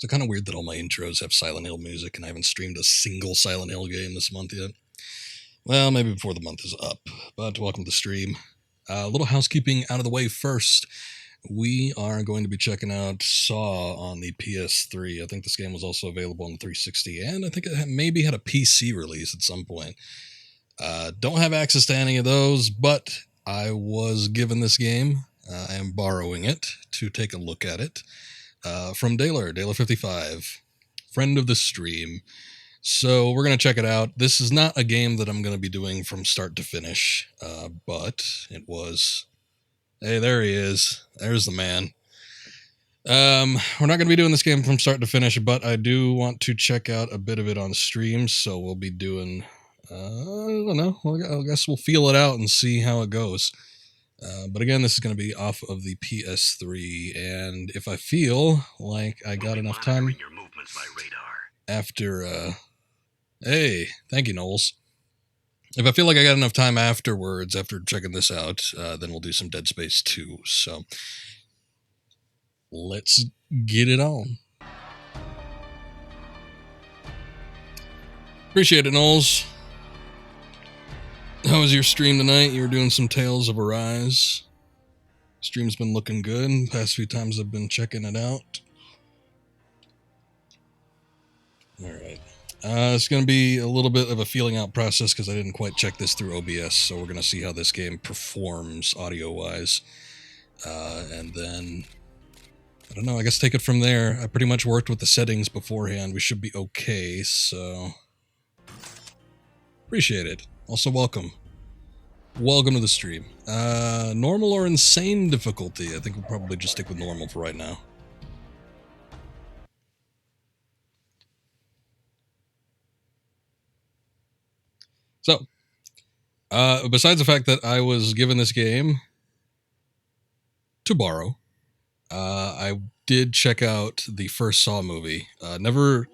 It's kind of weird that all my intros have Silent Hill music, and I haven't streamed a single Silent Hill game this month yet. Well, maybe before the month is up, but welcome to the stream. A little housekeeping out of the way first. We are going to be checking out Saw on the PS3. I think this game was also available on the 360, and I think it maybe had a PC release at some point. Don't have access to any of those, but I was given this game. I am borrowing it to take a look at it from Daler55, friend of the stream. So we're going to check it out. This is not a game that I'm going to be doing from start to finish, but it was... Hey, there he is. There's the man. We're not going to be doing this game from start to finish, but I do want to check out a bit of it on stream, so we'll be doing... I don't know. I guess we'll feel it out and see how it goes. But again, this is going to be off of the PS3, and if I feel like I got enough time your movements by radar. after... Hey, thank you, Knowles. If I feel like I got enough time afterwards, after checking this out, then we'll do some Dead Space 2. So, let's get it on. Appreciate it, Knowles. How was your stream tonight? You were doing some Tales of Arise. Stream's been looking good. Past few times I've been checking it out. Alright. It's going to be a little bit of a feeling out process because I didn't quite check this through OBS, so we're going to see how this game performs audio-wise. And then, I don't know, I guess take it from there. I pretty much worked with the settings beforehand. We should be okay, so... Appreciate it. Also, welcome. Welcome to the stream. Normal or insane difficulty? I think we'll probably just stick with normal for right now. So, besides the fact that I was given this game to borrow, I did check out the first Saw movie. Never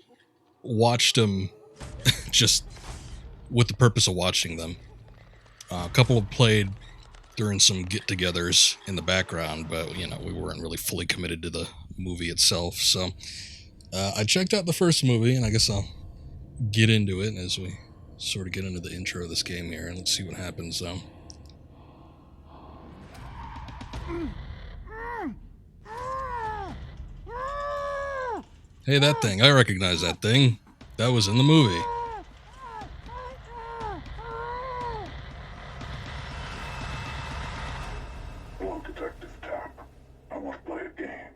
watched them just with the purpose of watching them. A couple have played during some get-togethers in the background, but, you know, we weren't really fully committed to the movie itself. So, I checked out the first movie, and I guess I'll get into it as we sort of get into the intro of this game here, and let's see what happens. Hey, that thing. I recognize that thing. That was in the movie. Hello, Detective Tapp. I want to play a game.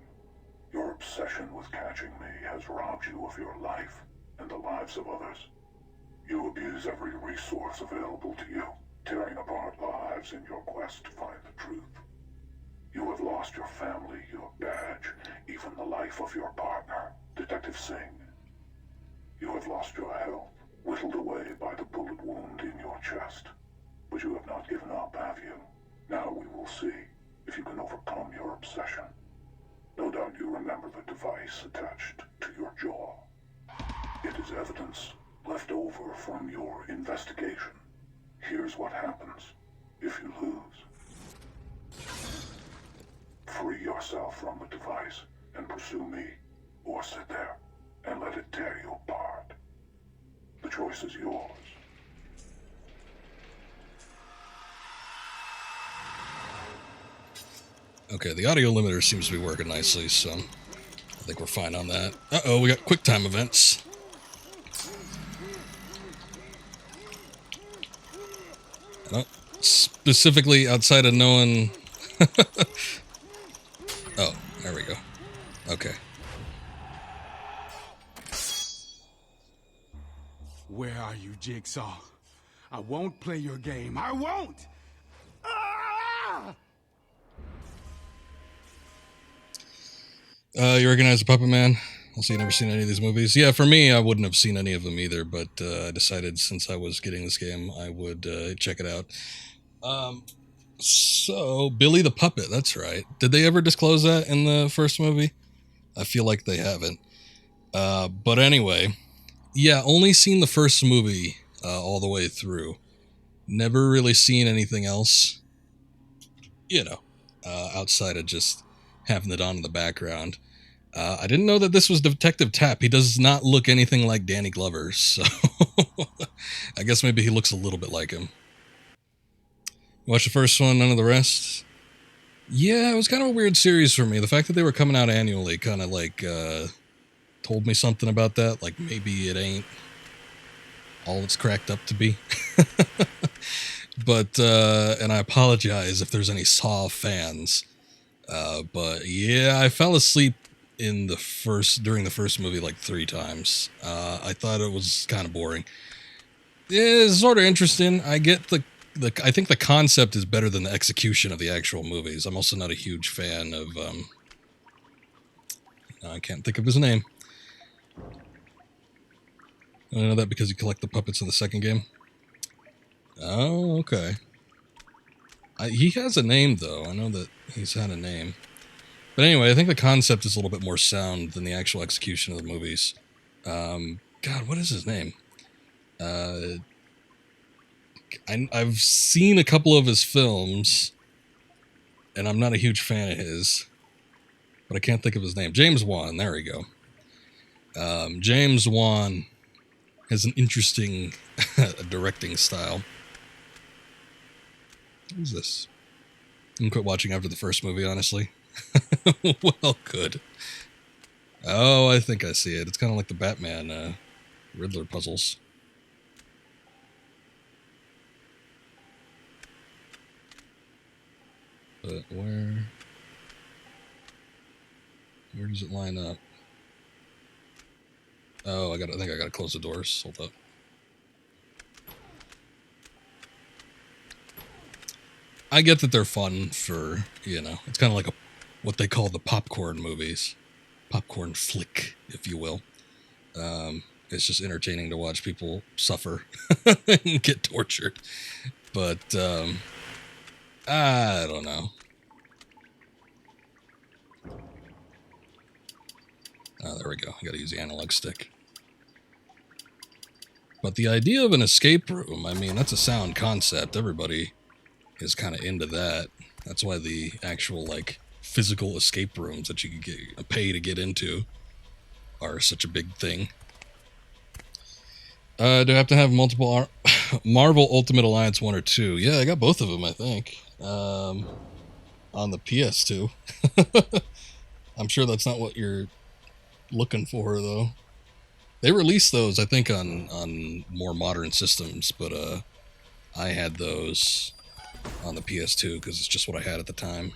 Your obsession with catching me has robbed you of your life and the lives of others. You abuse every resource available to you, tearing apart lives in your quest to find the truth. You have lost your family, your badge, even the life of your partner, Detective Singh. You have lost your health, whittled away by the bullet wound in your chest. But you have not given up, have you? Now we will see if you can overcome your obsession. No doubt you remember the device attached to your jaw. It is evidence left over from your investigation. Here's what happens if you lose. Free yourself from the device and pursue me, or sit there and let it tear you apart. The choice is yours. Okay, the audio limiter seems to be working nicely, so I think we're fine on that. Uh-oh, we got QuickTime events. Oh, specifically outside of knowing... Oh, there we go. Okay. Where are you, Jigsaw? I won't play your game. I won't! Ah! You recognize the Puppet Man? Also, you never seen any of these movies? Yeah, for me, I wouldn't have seen any of them either, but I decided since I was getting this game, I would check it out. So, Billy the Puppet, that's right. Did they ever disclose that in the first movie? I feel like they haven't. But anyway, yeah, only seen the first movie all the way through. Never really seen anything else, you know, outside of just having it on in the background. I didn't know that this was Detective Tapp. He does not look anything like Danny Glover, so I guess maybe he looks a little bit like him. Watch the first one, none of the rest. Yeah, it was kind of a weird series for me. The fact that they were coming out annually kind of like told me something about that. Like maybe it ain't all it's cracked up to be. But and I apologize if there's any Saw fans. But yeah, I fell asleep during the first movie like 3 times. I thought it was kind of boring. It's sort of interesting. I get I think the concept is better than the execution of the actual movies. I'm also not a huge fan of I can't think of his name. I know that because you collect the puppets in the second game. Oh, okay. He has a name though. I know that he's had a name. But anyway, I think the concept is a little bit more sound than the actual execution of the movies. God, what is his name? I've seen a couple of his films, and I'm not a huge fan of his, but I can't think of his name. James Wan, there we go. James Wan has an interesting directing style. What is this? I'm gonna quit watching after the first movie, honestly. Well, good. Oh, I think I see it. It's kind of like the Batman Riddler puzzles. But where does it line up? Oh, I think I gotta close the doors. Hold up. I get that they're fun for, it's kind of like what they call the popcorn movies. Popcorn flick, if you will. It's just entertaining to watch people suffer and get tortured. But, I don't know. Oh, there we go. I gotta use the analog stick. But the idea of an escape room, I mean, that's a sound concept. Everybody is kind of into that. That's why the actual, physical escape rooms that you can pay to get into are such a big thing. Do I have to have multiple Marvel Ultimate Alliance 1 or 2? Yeah, I got both of them, I think. On the PS2. I'm sure that's not what you're looking for, though. They released those, I think, on more modern systems, but I had those on the PS2 because it's just what I had at the time.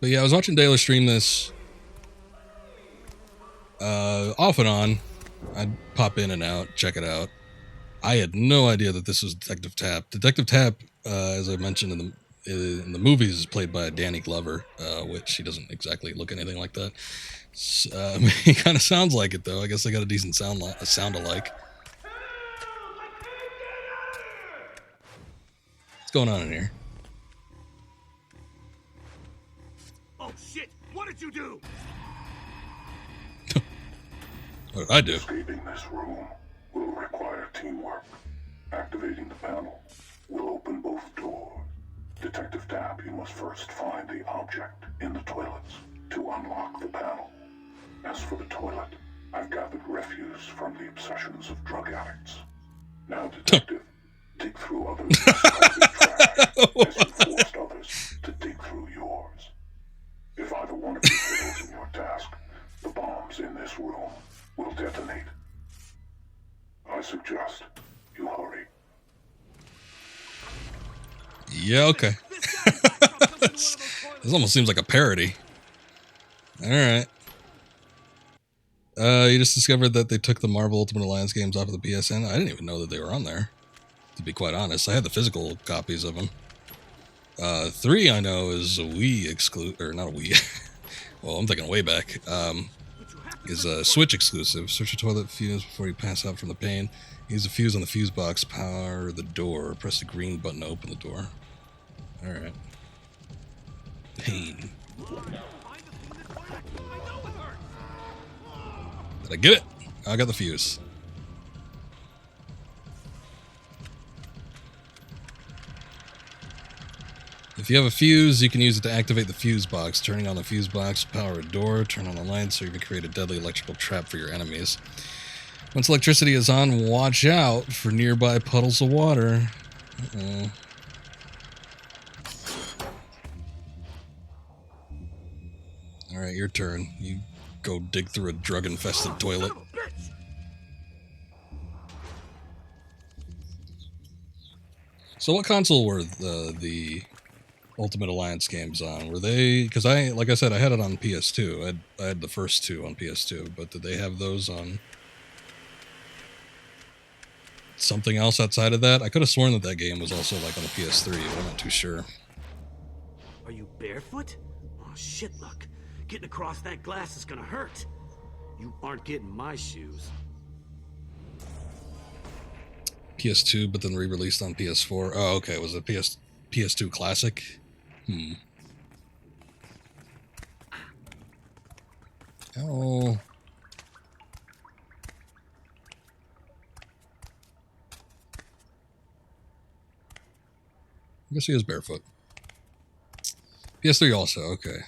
But yeah, I was watching Daily Stream this off and on. I'd pop in and out, check it out. I had no idea that this was Detective Tapp. Detective Tapp, as I mentioned in the movies, is played by Danny Glover, which he doesn't exactly look anything like that. He kind of sounds like it, though. I guess they got a decent sound alike. What's going on in here? Oh shit! What did you do? What did I do? Escaping this room will require teamwork. Activating the panel will open both doors. Detective Tapp, you must first find the object in the toilets to unlock the panel. As for the toilet, I've gathered refuse from the obsessions of drug addicts. Now, Detective, dig through others' discarded trash as you forced others to dig through yours. If either one of you fails in your task, the bombs in this room will detonate. I suggest you hurry. Yeah, okay. This almost seems like a parody. Alright. You just discovered that they took the Marvel Ultimate Alliance games off of the PSN. I didn't even know that they were on there, to be quite honest. I had the physical copies of them. 3, I know, is a Wii exclusive, or not a Wii. Well, I'm thinking way back. Is a Switch exclusive. Search a toilet fuse before you pass out from the pain. Use the fuse on the fuse box. Power the door. Press the green button to open the door. Alright. Pain. Did I get it? I got the fuse. If you have a fuse, you can use it to activate the fuse box. Turning on the fuse box will power a door, turn on the lights, so you can create a deadly electrical trap for your enemies. Once electricity is on, watch out for nearby puddles of water. Uh-oh. Alright, your turn. You go dig through a drug-infested toilet. So what console were the Ultimate Alliance games on? Were they... Because like I said, I had it on PS2. I had the first two on PS2, but did they have those on something else outside of that? I could have sworn that game was also like on the PS3, but I'm not too sure. Are you barefoot? Oh, shit, look. Getting across that glass is gonna hurt. You aren't getting my shoes. PS2, but then re-released on PS4. Oh, okay. Was it PS2 Classic? Oh. I guess he is barefoot. PS3 also, okay.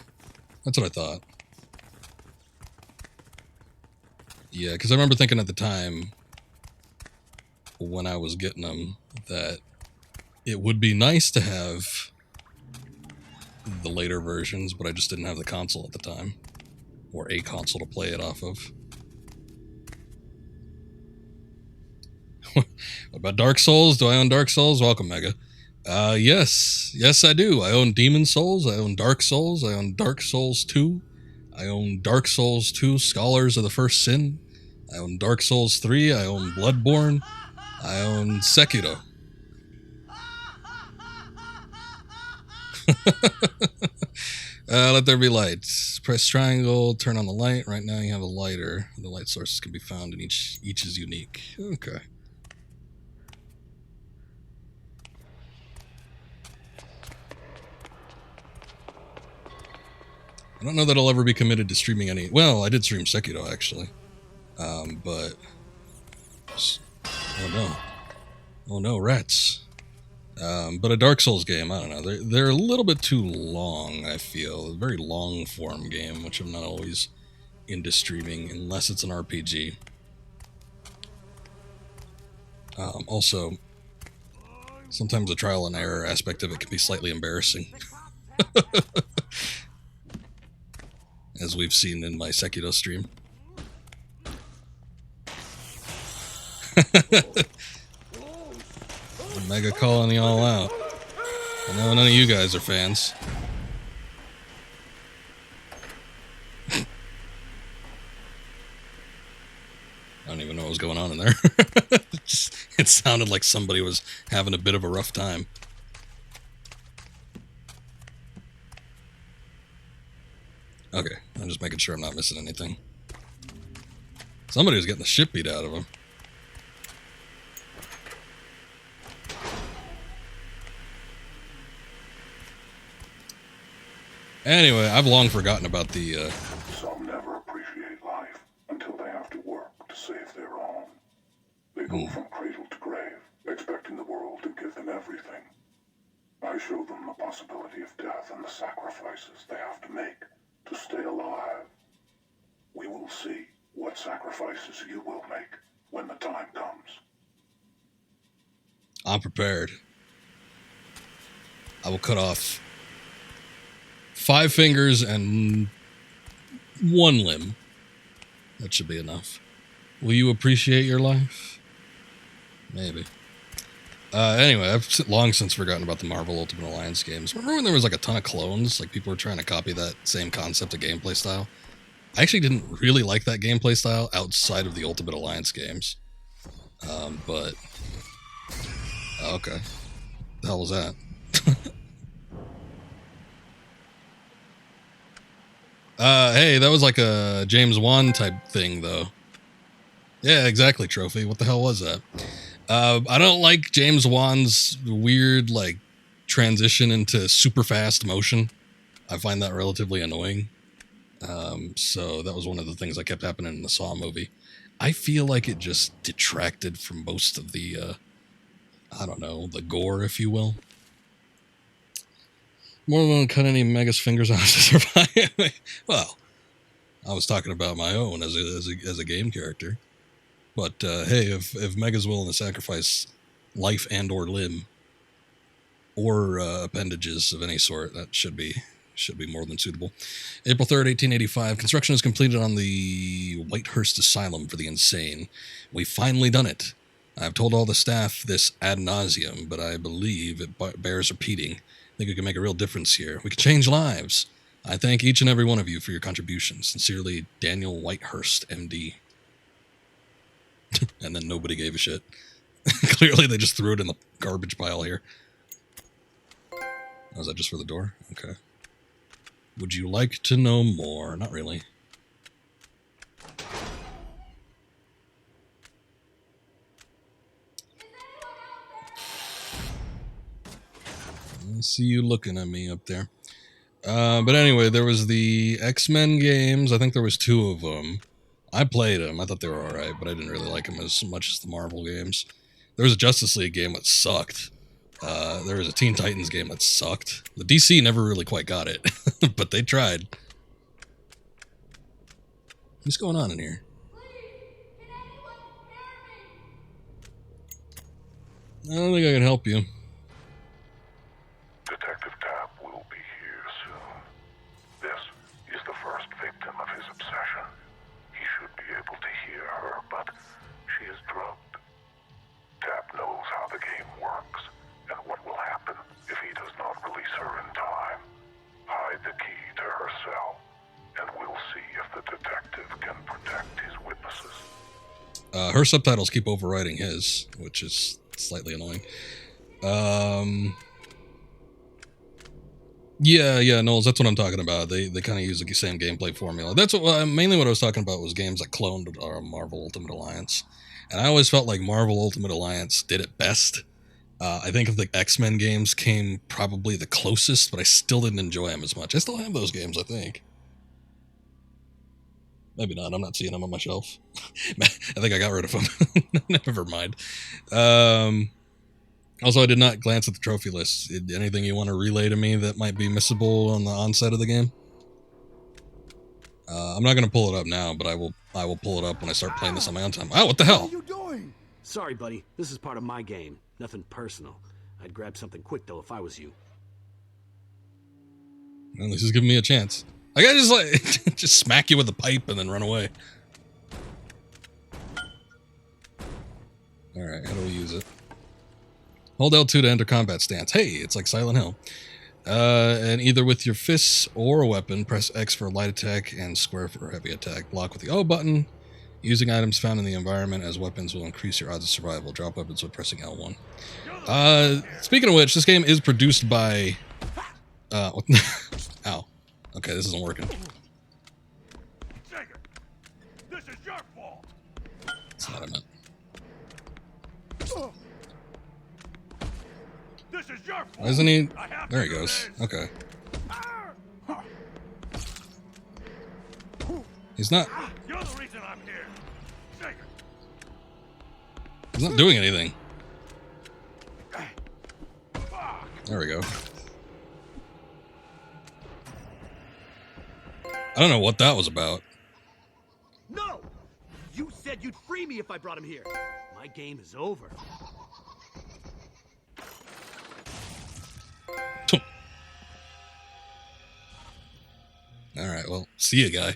That's what I thought. Yeah, because I remember thinking at the time, when I was getting them, that it would be nice to have the later versions, but I just didn't have the console at the time. Or a console to play it off of. What about Dark Souls? Do I own Dark Souls? Welcome, Mega. Yes. Yes, I do. I own Demon Souls. I own Dark Souls. I own Dark Souls 2. I own Dark Souls 2 Scholars of the First Sin. I own Dark Souls 3. I own Bloodborne. I own Sekiro. Let there be light. Press triangle, turn on the light. Right now you have a lighter. The light sources can be found and each is unique. Okay. I don't know that I'll ever be committed to streaming any... Well, I did stream Sekiro, actually. But... Oh, no. Oh, no, rats. But a Dark Souls game, I don't know. They're a little bit too long, I feel. A very long-form game, which I'm not always into streaming, unless it's an RPG. Also, sometimes the trial and error aspect of it can be slightly embarrassing. As we've seen in my Sekiro stream. Mega calling you all out. I know none of you guys are fans. I don't even know what was going on in there. It sounded like somebody was having a bit of a rough time. Okay, I'm just making sure I'm not missing anything. Somebody was getting the shit beat out of him. Anyway, I've long forgotten about the, Some never appreciate life until they have to work to save their own. They go from cradle to grave, expecting the world to give them everything. I show them the possibility of death and the sacrifices they have to make to stay alive. We will see what sacrifices you will make when the time comes. I'm prepared. I will cut off 5 fingers and 1 limb. That should be enough. Will you appreciate your life? Maybe. Anyway, I've long since forgotten about the Marvel Ultimate Alliance games. Remember when there was like a ton of clones? Like people were trying to copy that same concept of gameplay style? I actually didn't really like that gameplay style outside of the Ultimate Alliance games. But... Okay. The hell was that? Hey, that was like a James Wan type thing, though. Yeah, exactly, Trophy. What the hell was that? I don't like James Wan's weird, like, transition into super fast motion. I find that relatively annoying. So that was one of the things that kept happening in the Saw movie. I feel like it just detracted from most of the, I don't know, the gore, if you will. More than cut any Mega's fingers off to survive. Well, I was talking about my own as a game character. But hey, if Mega's willing to sacrifice life and or limb or appendages of any sort, that should be more than suitable. April 3rd, 1885. Construction is completed on the Whitehurst Asylum for the Insane. We've finally done it. I've told all the staff this ad nauseum, but I believe it bears repeating. I think we can make a real difference here. We can change lives. I thank each and every one of you for your contributions. Sincerely, Daniel Whitehurst, MD. And then nobody gave a shit. Clearly, they just threw it in the garbage pile here. Oh, is that just for the door? Okay. Would you like to know more? Not really. I see you looking at me up there. But anyway, there was the X-Men games. I think there was 2 of them. I played them. I thought they were alright, but I didn't really like them as much as the Marvel games. There was a Justice League game that sucked. There was a Teen Titans game that sucked. The DC never really quite got it, but they tried. What's going on in here? I don't think I can help you. Detective Tapp will be here soon. This is the first victim of his obsession. He should be able to hear her, but she is drugged. Tapp knows how the game works, and what will happen if he does not release her in time. Hide the key to her cell, and we'll see if the detective can protect his witnesses. Her subtitles keep overwriting his, which is slightly annoying. Yeah, Knowles, that's what I'm talking about. They kind of use the same gameplay formula. That's what mainly what I was talking about was games that cloned Marvel Ultimate Alliance. And I always felt like Marvel Ultimate Alliance did it best. I think of the X-Men games came probably the closest, but I still didn't enjoy them as much. I still have those games, I think. Maybe not. I'm not seeing them on my shelf. I think I got rid of them. Never mind. Also, I did not glance at the trophy list. Anything you want to relay to me that might be missable on the onset of the game? I'm not going to pull it up now, but I will pull it up when I start playing this on my own time. Oh, what the hell? What are you doing? Sorry, buddy. This is part of my game. Nothing personal. I'd grab something quick, though, if I was you. Well, this is giving me a chance. I gotta just just smack you with a pipe and then run away. Alright, how do we use it? Hold L2 to enter combat stance. Hey, it's like Silent Hill. And either with your fists or a weapon, press X for light attack and square for heavy attack. Block with the O button. Using items found in the environment as weapons will increase your odds of survival. Drop weapons with pressing L1. Speaking of which, this game is produced by... Ow. Okay, this isn't working. This is your fault. That's not what I meant. This is your fault. Why isn't he... There he goes. Okay. He's not... You're the reason I'm here. Take it. He's not doing anything. There we go. I don't know what that was about. No! You said you'd free me if I brought him here. My game is over. Alright, well, see ya, guy.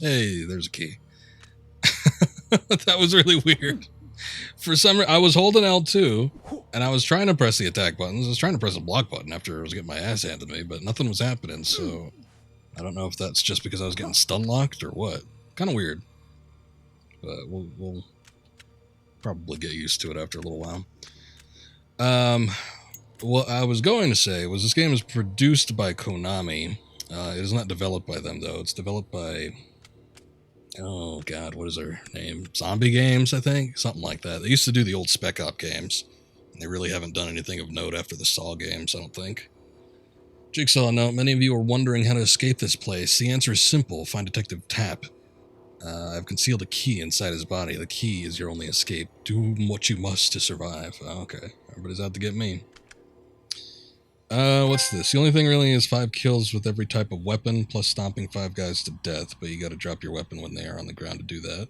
Hey, there's a key. That was really weird. For some reason, I was holding L2, and I was trying to press the attack buttons. I was trying to press the block button after I was getting my ass handed to me, but nothing was happening, so... I don't know if that's just because I was getting stun locked or what. Kind of weird. But we'll probably get used to it after a little while. What I was going to say was this game is produced by Konami. It is not developed by them, though. It's developed by... Oh, God, what is their name? Zombie Games, I think? Something like that. They used to do the old Spec Op games. And they really haven't done anything of note after the Saw games, I don't think. Jigsaw note, many of you are wondering how to escape this place. The answer is simple. Find Detective Tapp. I've concealed a key inside his body. The key is your only escape. Do what you must to survive. Oh, okay. Everybody's out to get me. What's this? The only thing really is 5 kills with every type of weapon, plus stomping 5 guys to death, but you gotta drop your weapon when they are on the ground to do that.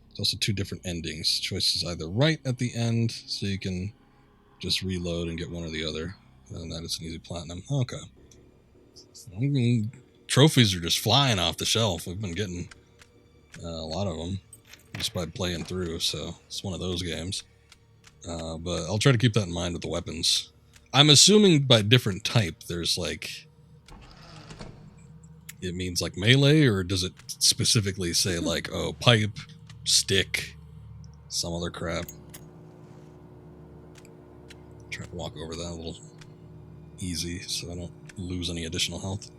There's also 2 different endings. Choice is either right at the end, so you can just reload and get one or the other. And that is an easy platinum. Okay. Trophies are just flying off the shelf. We've been getting a lot of them just by playing through, so it's one of those games. But I'll try to keep that in mind with the weapons. I'm assuming by different type, there's like, it means like melee, or does it specifically say like, oh, pipe, stick, some other crap? Try to walk over that a little easy so I don't lose any additional health.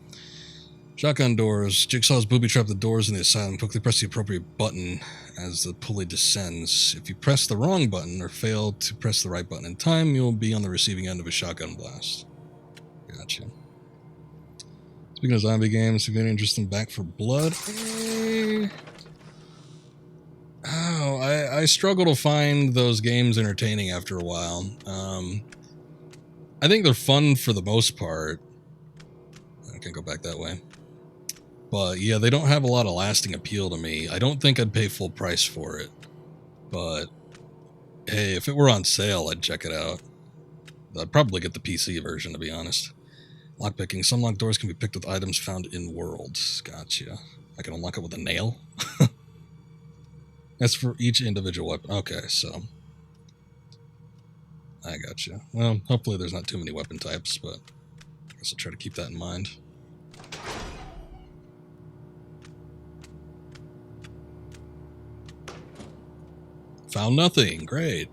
Shotgun doors. Jigsaw's booby trap the doors in the asylum. Quickly press the appropriate button as the pulley descends. If you press the wrong button or fail to press the right button in time, you'll be on the receiving end of a shotgun blast. Gotcha. Speaking of zombie games, if you're interested in Back 4 Blood, I struggle to find those games entertaining after a while. I think they're fun for the most part. I can go back that way. But yeah, they don't have a lot of lasting appeal to me. I don't think I'd pay full price for it. But hey, if it were on sale, I'd check it out. I'd probably get the PC version, to be honest. Lockpicking. Some locked doors can be picked with items found in worlds. Gotcha. I can unlock it with a nail? That's for each individual weapon. Okay, so I gotcha. Well, hopefully there's not too many weapon types, but I guess I'll try to keep that in mind. Found nothing. Great.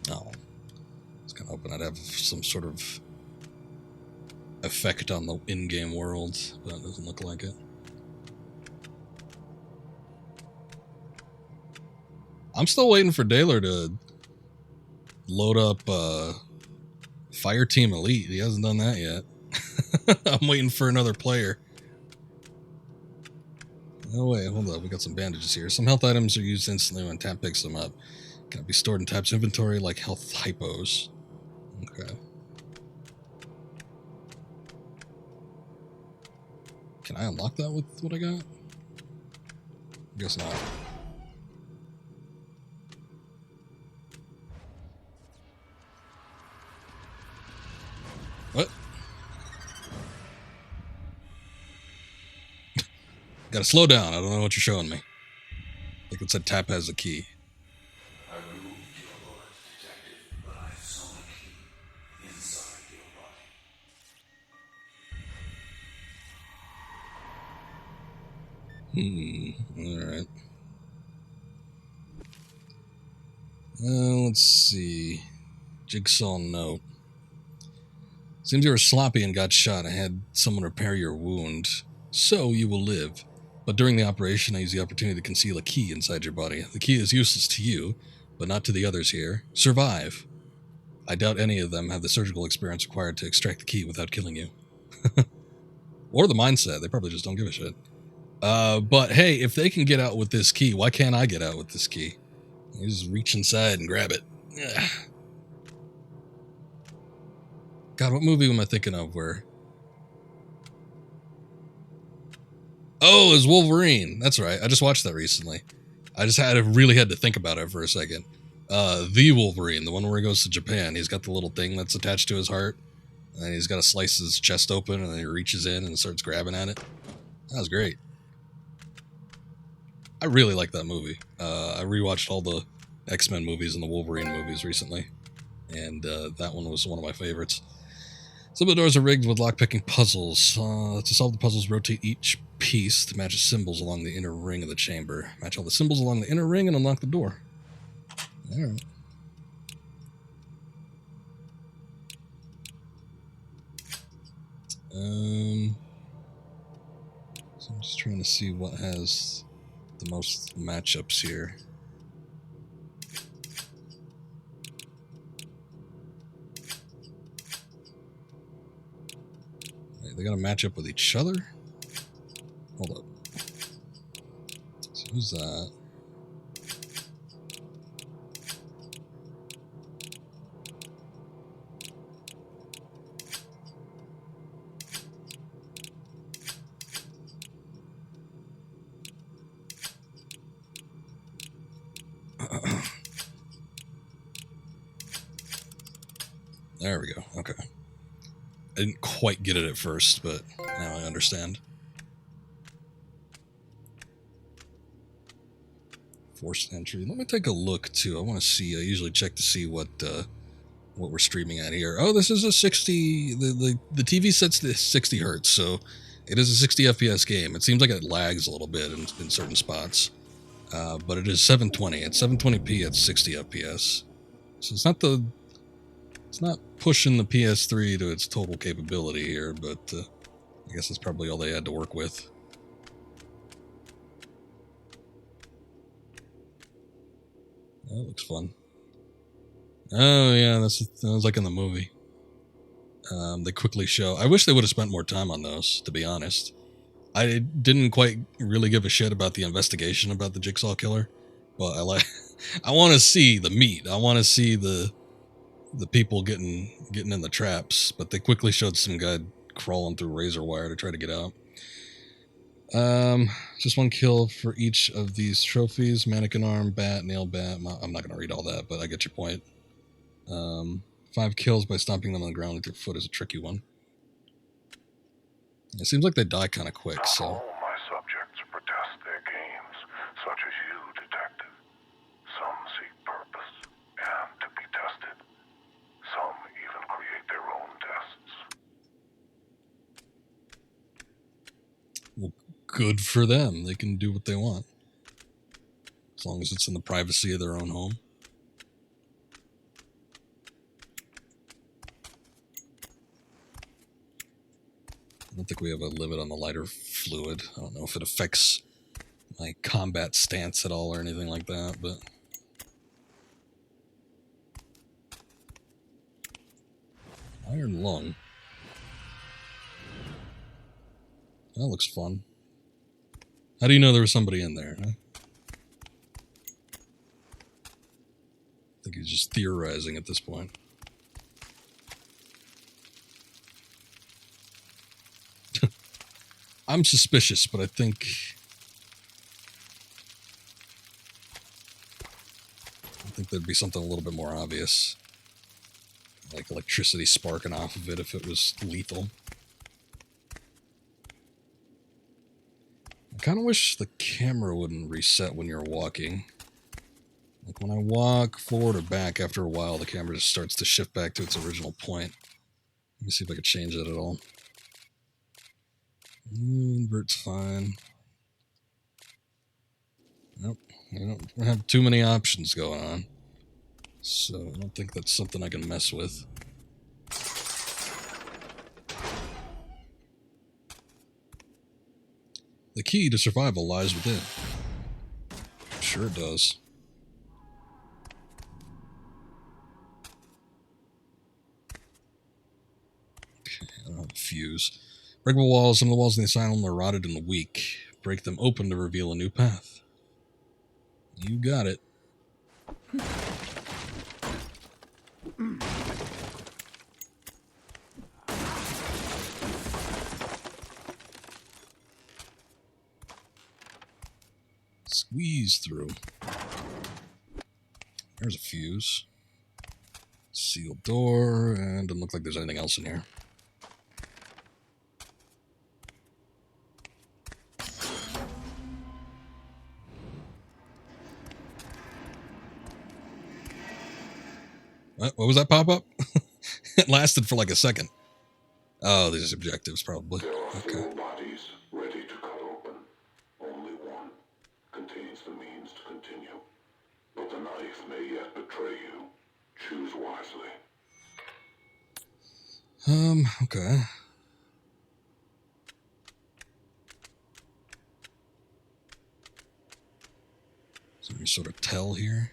Oh. I was kind of hoping I'd have some sort of effect on the in-game world, but it doesn't look like it. I'm still waiting for Daler to load up Fireteam Elite. He hasn't done that yet. I'm waiting for another player. Oh wait, hold up. We got some bandages here. Some health items are used instantly when Tapp picks them up. Can be stored in Tapp's inventory like health hypos. Okay. Can I unlock that with what I got? I guess not. What? Gotta slow down. I don't know what you're showing me. I think it said Tapp has the key. I removed your blood, detective, but I saw a key inside your body. Alright. Let's see. Jigsaw note. Seems you were sloppy and got shot. I had someone repair your wound. So you will live. But during the operation, I used the opportunity to conceal a key inside your body. The key is useless to you, but not to the others here. Survive. I doubt any of them have the surgical experience required to extract the key without killing you. Or the mindset. They probably just don't give a shit. But hey, if they can get out with this key, why can't I get out with this key? You just reach inside and grab it. Ugh. God, what movie am I thinking of where... Oh, it was Wolverine. That's right. I just watched that recently. I just really had to think about it for a second. The Wolverine, the one where he goes to Japan. He's got the little thing that's attached to his heart. And he's got to slice his chest open, and then he reaches in and starts grabbing at it. That was great. I really like that movie. I rewatched all the X-Men movies and the Wolverine movies recently. And that one was one of my favorites. Some of the doors are rigged with lockpicking puzzles. To solve the puzzles, rotate each piece to match the symbols along the inner ring of the chamber. Match all the symbols along the inner ring and unlock the door. Alright. So I'm just trying to see what has the most matchups here. they gotta match up with each other? Hold up. So who's that? There we go. Okay. I didn't quite get it at first, but now I understand. Forced entry. Let me take a look too. I want to see. I usually check to see what we're streaming at here. Oh, this is a 60. The TV sets to 60 hertz, so it is a 60 FPS game. It seems like it lags a little bit in certain spots, but it is 720. It's 720p at 60 FPS, so it's not pushing the PS3 to its total capability here, but I guess that's probably all they had to work with. That looks fun. Oh yeah, that was like in the movie. They quickly show. I wish they would have spent more time on those, to be honest. I didn't quite really give a shit about the investigation about the Jigsaw Killer, but I want to see the meat. I want to see the people getting in the traps, but they quickly showed some guy crawling through razor wire to try to get out. Just one kill for each of these trophies: mannequin arm, bat, nail bat. I'm not gonna read all that, but I get your point. 5 kills by stomping them on the ground with your foot is a tricky one. It seems like they die kind of quick, Not so. all my subjects protest their games, such as you, Detective. Some seek purpose and to be tested. Some even create their own tests. Well, good for them. They can do what they want, as long as it's in the privacy of their own home. I don't think we have a limit on the lighter fluid. I don't know if it affects my combat stance at all or anything like that, but. Iron lung. That looks fun. How do you know there was somebody in there, huh? I think he's just theorizing at this point. I'm suspicious, but I think there'd be something a little bit more obvious. Like electricity sparking off of it if it was lethal. I kind of wish the camera wouldn't reset when you're walking. Like when I walk forward or back, after a while, the camera just starts to shift back to its original point. Let me see if I can change that at all. Invert's fine. Nope, I don't have too many options going on. So I don't think that's something I can mess with. The key to survival lies within. Sure it does. Okay, I don't have a fuse. Breakable walls. Some of the walls in the asylum are rotted and weak. Break them open to reveal a new path. You got it. Squeeze through. There's a fuse. Sealed door, and doesn't look like there's anything else in here. What was that pop-up? It lasted for like a second. Oh, these are objectives, probably. There are Okay. 4 bodies ready to cut open. Only one contains the means to continue. But the knife may yet betray you. Choose wisely. Okay. Is there any sort of tell here?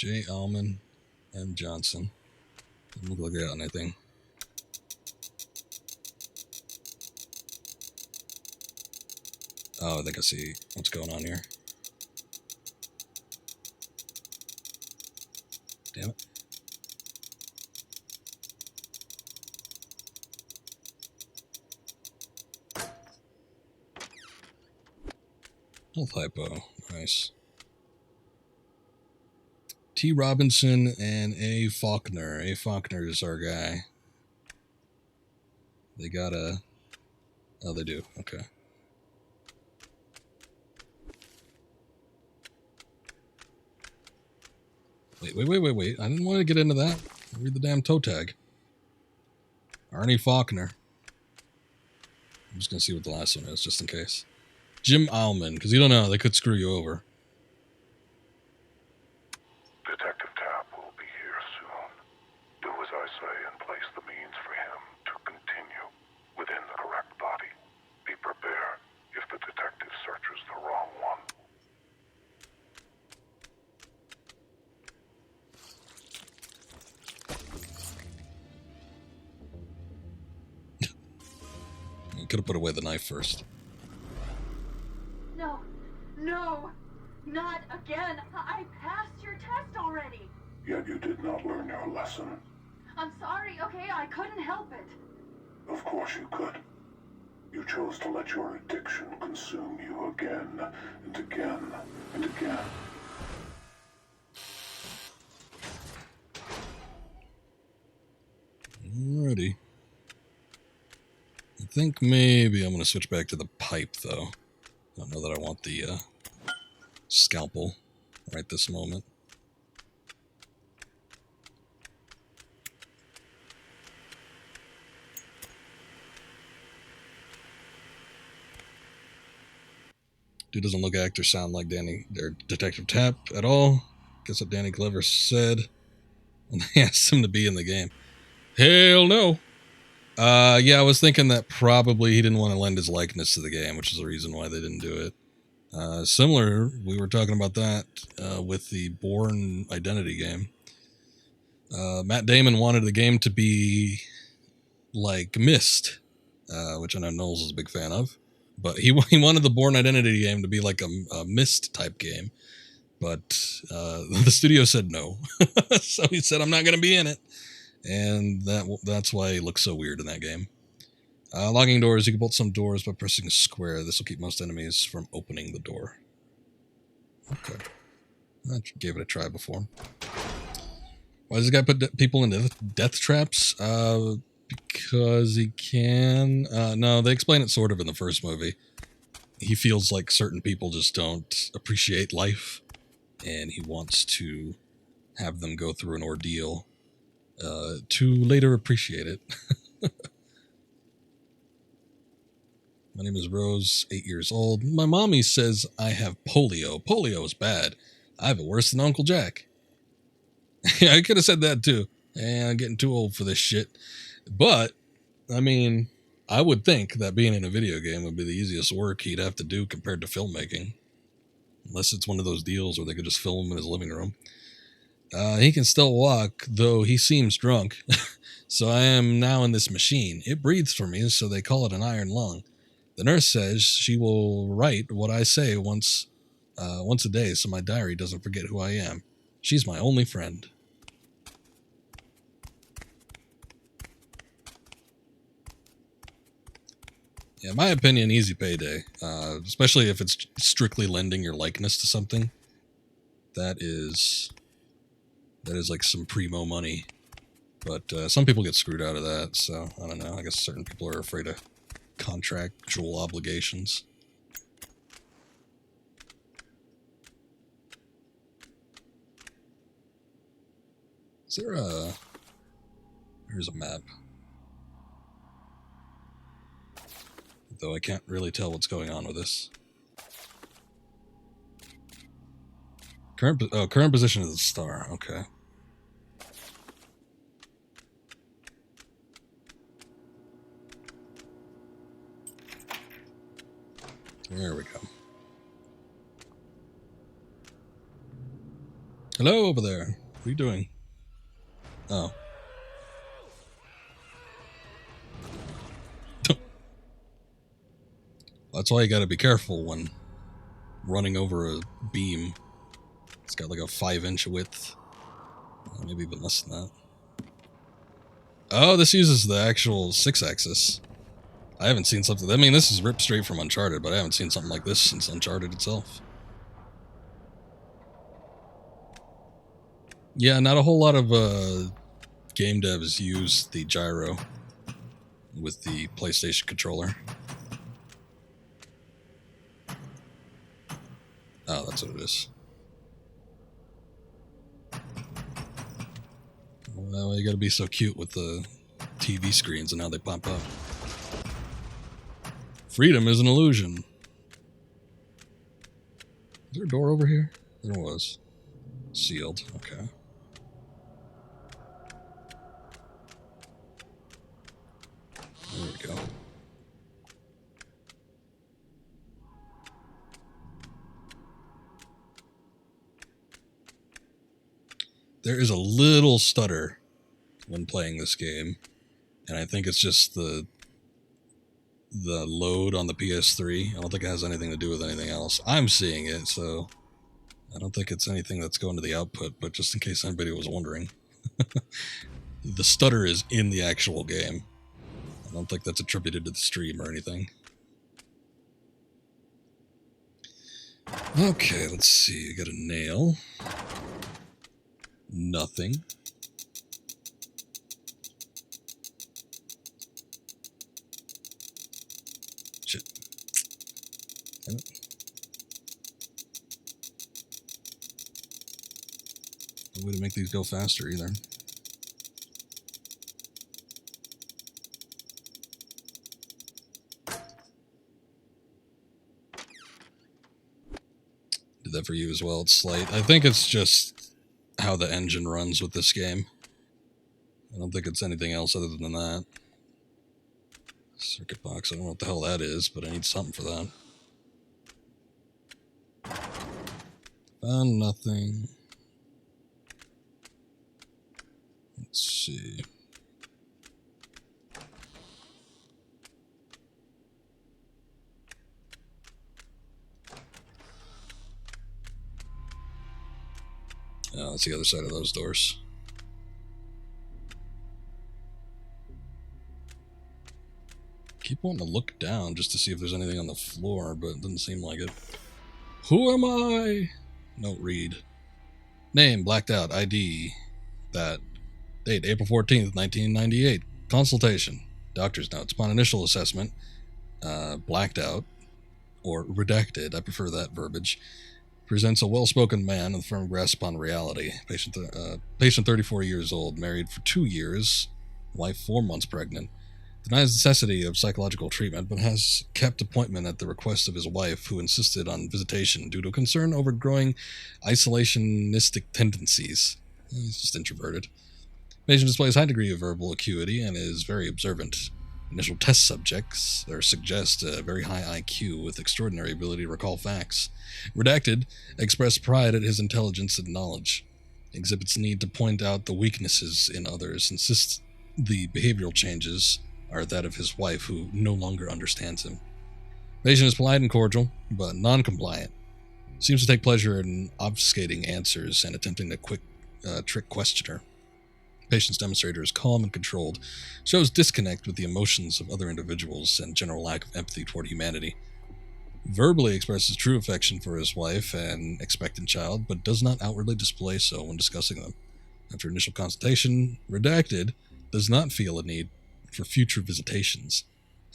J. Allman, M. Johnson. Doesn't look like they got anything. Oh, I think I see what's going on here. Damn it. No typo. Nice. T. Robinson and A. Faulkner. A. Faulkner is our guy. They got a... Oh, they do. Okay. Wait. I didn't want to get into that. Read the damn toe tag. Arnie Faulkner. I'm just going to see what the last one is, just in case. Jim Allman, because you don't know. They could screw you over. Detective Tapp will be here soon. Do as I say and place the means for him to continue within the correct body. Be prepared if the detective searches the wrong one. You could have put away the knife first. No, not again. I passed your test already. Yet you did not learn your lesson. I'm sorry, okay? I couldn't help it. Of course you could. You chose to let your addiction consume you again and again and again. Alrighty. I think maybe I'm going to switch back to the pipe, though. I don't know that I want the scalpel right this moment. Dude doesn't look, act, or sound like Danny or Detective Tapp at all. Guess what Danny Glover said when they asked him to be in the game. Hell no. Yeah, I was thinking that probably he didn't want to lend his likeness to the game, which is the reason why they didn't do it. Similar, we were talking about that with the Bourne Identity game. Matt Damon wanted the game to be like Myst, which I know Knowles is a big fan of. But he wanted the Bourne Identity game to be like a Myst type game. But the studio said no. So he said, I'm not going to be in it. And that's why he looks so weird in that game. Locking doors. You can bolt some doors by pressing square. This will keep most enemies from opening the door. Okay. I gave it a try before. Why does this guy put people into death traps? Because he can. No, they explain it sort of in the first movie. He feels like certain people just don't appreciate life, and he wants to have them go through an ordeal to later appreciate it. My name is Rose, 8 years old. My mommy says I have polio. Polio is bad. I have it worse than Uncle Jack. I could have said that too. I'm getting too old for this shit. But, I mean, I would think that being in a video game would be the easiest work he'd have to do compared to filmmaking. Unless it's one of those deals where they could just film him in his living room. He can still walk, though he seems drunk. So I am now in this machine. It breathes for me, so they call it an iron lung. The nurse says she will write what I say once a day so my diary doesn't forget who I am. She's my only friend. Yeah, in my opinion, easy payday. Especially if it's strictly lending your likeness to something. That is like some primo money. But some people get screwed out of that, so I don't know. I guess certain people are afraid of contractual obligations. Is there a... Here's a map. Though I can't really tell what's going on with this. Current position of the star. Okay. There we go. Hello over there. are you doing? Oh. That's why you gotta be careful when running over a beam. It's got like a 5-inch width. Maybe even less than that. Oh, this uses the actual 6-axis. I haven't seen something... I mean, this is ripped straight from Uncharted, but I haven't seen something like this since Uncharted itself. Yeah, not a whole lot of game devs use the gyro with the PlayStation controller. Oh, that's what it is. Well, you gotta be so cute with the TV screens and how they pop up. Freedom is an illusion. Is there a door over here? There was. Sealed. Okay. There we go. There is a little stutter when playing this game, and I think it's just the load on the PS3. I don't think it has anything to do with anything else. I'm seeing it, so I don't think it's anything that's going to the output, but just in case anybody was wondering. The stutter is in the actual game. I don't think that's attributed to the stream or anything. Okay, let's see. I got a nail. Nothing. Shit. Damn it. No way to make these go faster either. Did that for you as well. It's slight. I think it's just how the engine runs with this game. I don't think it's anything else other than that. Circuit box, I don't know what the hell that is, but I need something for that. Found nothing. Let's see. Oh, that's the other side of those doors. Keep wanting to look down just to see if there's anything on the floor, but it doesn't seem like it. Who am I? Note read. Name, blacked out. ID. That. Date, April 14th, 1998. Consultation. Doctor's notes. Upon initial assessment, blacked out, or redacted, I prefer that verbiage, presents a well-spoken man with a firm grasp on reality. Patient 34 years old, married for 2 years, wife 4 months pregnant. Denies necessity of psychological treatment, but has kept appointment at the request of his wife, who insisted on visitation due to concern over growing isolationistic tendencies. He's just introverted. Patient displays high degree of verbal acuity and is very observant. Initial test subjects suggest a very high IQ with extraordinary ability to recall facts. Redacted, express pride at his intelligence and knowledge. Exhibits need to point out the weaknesses in others. Insists the behavioral changes are that of his wife, who no longer understands him. Patient is polite and cordial, but non-compliant. Seems to take pleasure in obfuscating answers and attempting to trick questioner. Patient's demonstrator is calm and controlled, shows disconnect with the emotions of other individuals and general lack of empathy toward humanity. Verbally expresses true affection for his wife and expectant child, but does not outwardly display so when discussing them. After initial consultation, redacted, does not feel a need for future visitations.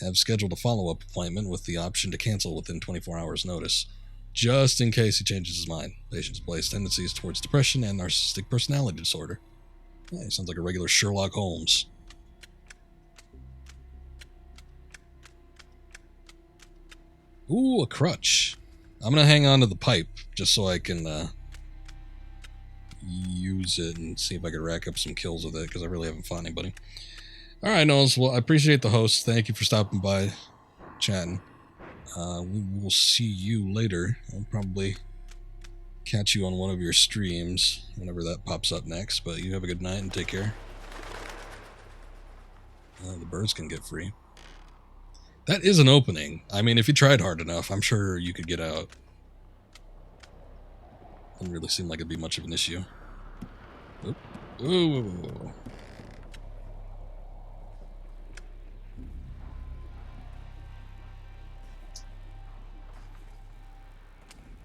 Have scheduled a follow-up appointment with the option to cancel within 24 hours notice, just in case he changes his mind. Patient displays tendencies towards depression and narcissistic personality disorder. Yeah, he sounds like a regular Sherlock Holmes. Ooh, a crutch. I'm going to hang on to the pipe just so I can use it and see if I can rack up some kills with it, because I really haven't fought anybody. Alright, Knowles. Well, I appreciate the host. Thank you for stopping by, chatting. We will see you later. I'll probably catch you on one of your streams whenever that pops up next, but you have a good night and take care. The birds can get free. That is an opening. I mean, if you tried hard enough, I'm sure you could get out. Doesn't really seem like it'd be much of an issue. Oop. Ooh.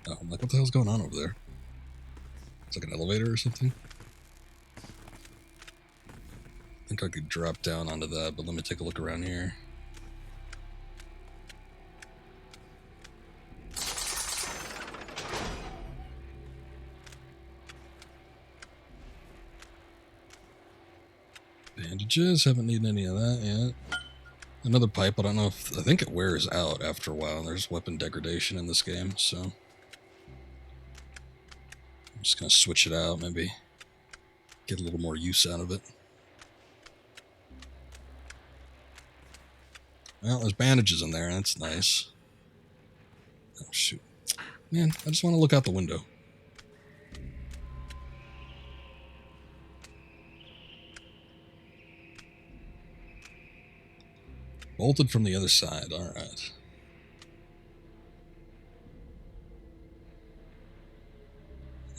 Oh, I'm like, what the hell's going on over there? It's like an elevator or something? I think I could drop down onto that, but let me take a look around here. Bandages, haven't needed any of that yet. Another pipe, but I don't know if, I think it wears out after a while. There's weapon degradation in this game, so I'm just gonna switch it out, maybe get a little more use out of it. Well, there's bandages in there, and that's nice. Oh, shoot. Man, I just want to look out the window. Bolted from the other side, alright.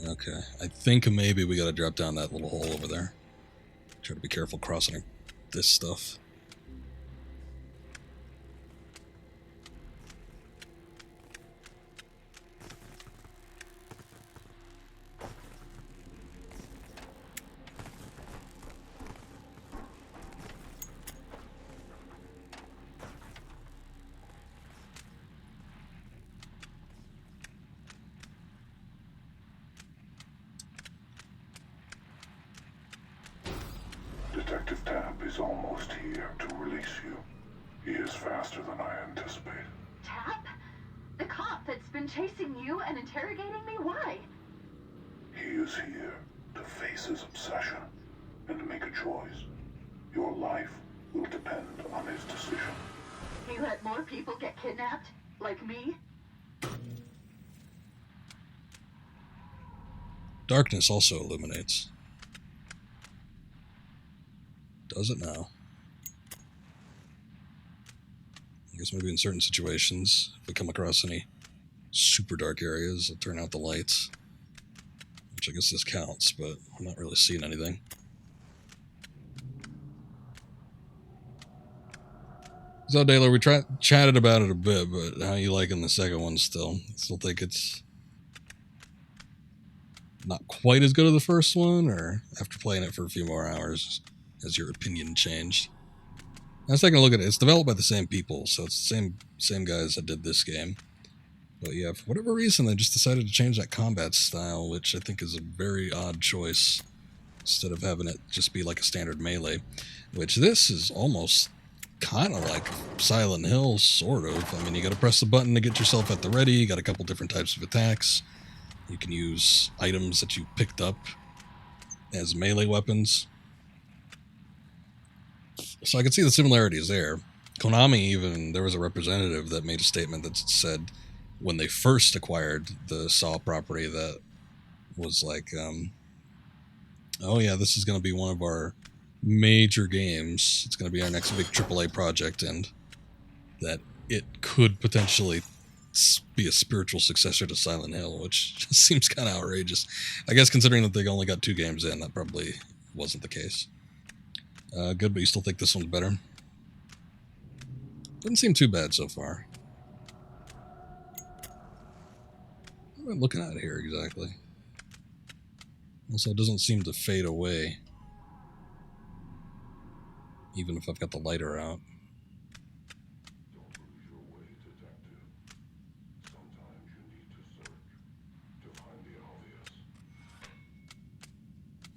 Okay, I think maybe we gotta drop down that little hole over there. Try to be careful crossing this stuff. Detective Tapp is almost here to release you. He is faster than I anticipated. Tapp? The cop that's been chasing you and interrogating me? Why? He is here to face his obsession and make a choice. Your life will depend on his decision. He let more people get kidnapped? Like me? Darkness also illuminates. Does it now? I guess maybe in certain situations, if we come across any super dark areas, I'll turn out the lights. Which I guess this counts, but I'm not really seeing anything. So, Daylor, we chatted about it a bit, but how you liking the second one still? Still think it's not quite as good as the first one, or after playing it for a few more hours, has your opinion changed? I was taking a look at it. It's developed by the same people, so it's the same guys that did this game. But yeah, for whatever reason, they just decided to change that combat style, which I think is a very odd choice, instead of having it just be like a standard melee, which this is almost kind of like Silent Hill, sort of. I mean, you gotta press the button to get yourself at the ready, you got a couple different types of attacks. You can use items that you picked up as melee weapons. So I can see the similarities there. Konami even, there was a representative that made a statement that said when they first acquired the Saw property that was like, oh yeah, this is going to be one of our major games. It's going to be our next big AAA project, and that it could potentially be a spiritual successor to Silent Hill, which just seems kind of outrageous. I guess considering that they only got 2 games in, that probably wasn't the case. Good, but you still think this one's better? Doesn't seem too bad so far. What am I looking at here exactly? Also, it doesn't seem to fade away, even if I've got the lighter out.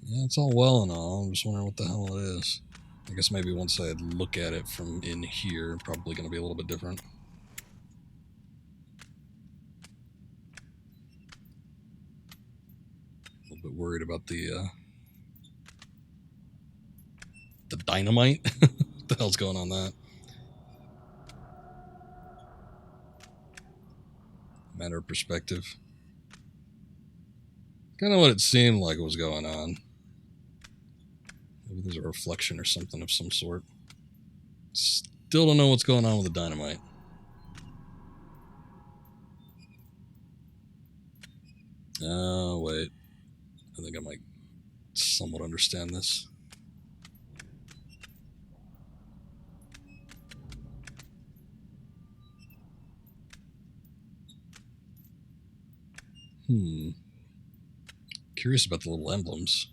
Yeah, it's all well and all. I'm just wondering what the hell it is. I guess maybe once I look at it from in here, probably going to be a little bit different. A little bit worried about the dynamite. What the hell's going on that? Matter of perspective. Kind of what it seemed like was going on. Maybe there's a reflection or something of some sort. Still don't know what's going on with the dynamite. Oh, wait. I think I might somewhat understand this. Curious about the little emblems.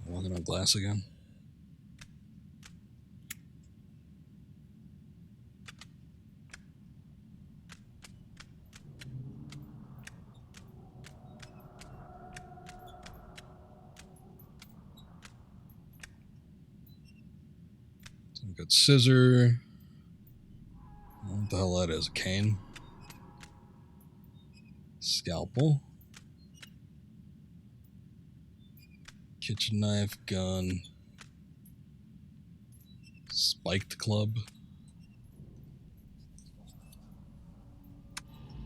Walking on glass again. So we've got scissor. What the hell that is? A cane? Scalpel. Kitchen knife, gun. Spiked club.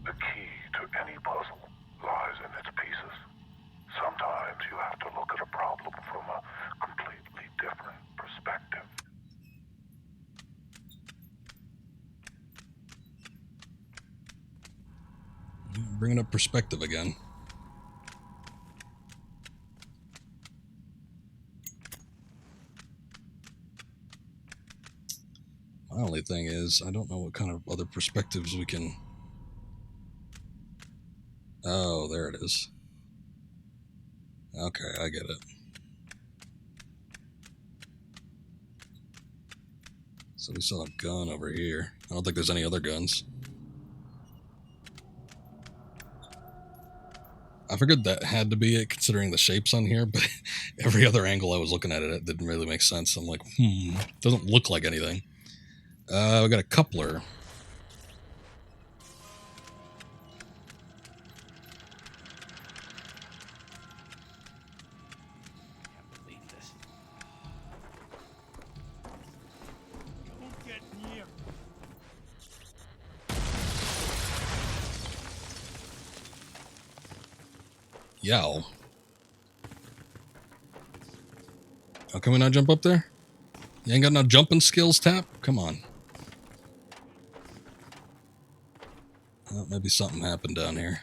The key to any puzzle lies in its pieces. Sometimes you have to look at a problem from a completely different perspective. Bringing up perspective again. My only thing is, I don't know what kind of other perspectives we can... Oh, there it is. Okay, I get it. So we saw a gun over here. I don't think there's any other guns. I figured that had to be it, considering the shapes on here, but every other angle I was looking at it didn't really make sense. I'm like, doesn't look like anything. We got a coupler. Yow. How can we not jump up there? You ain't got no jumping skills, Tapp? Come on. Well, maybe something happened down here.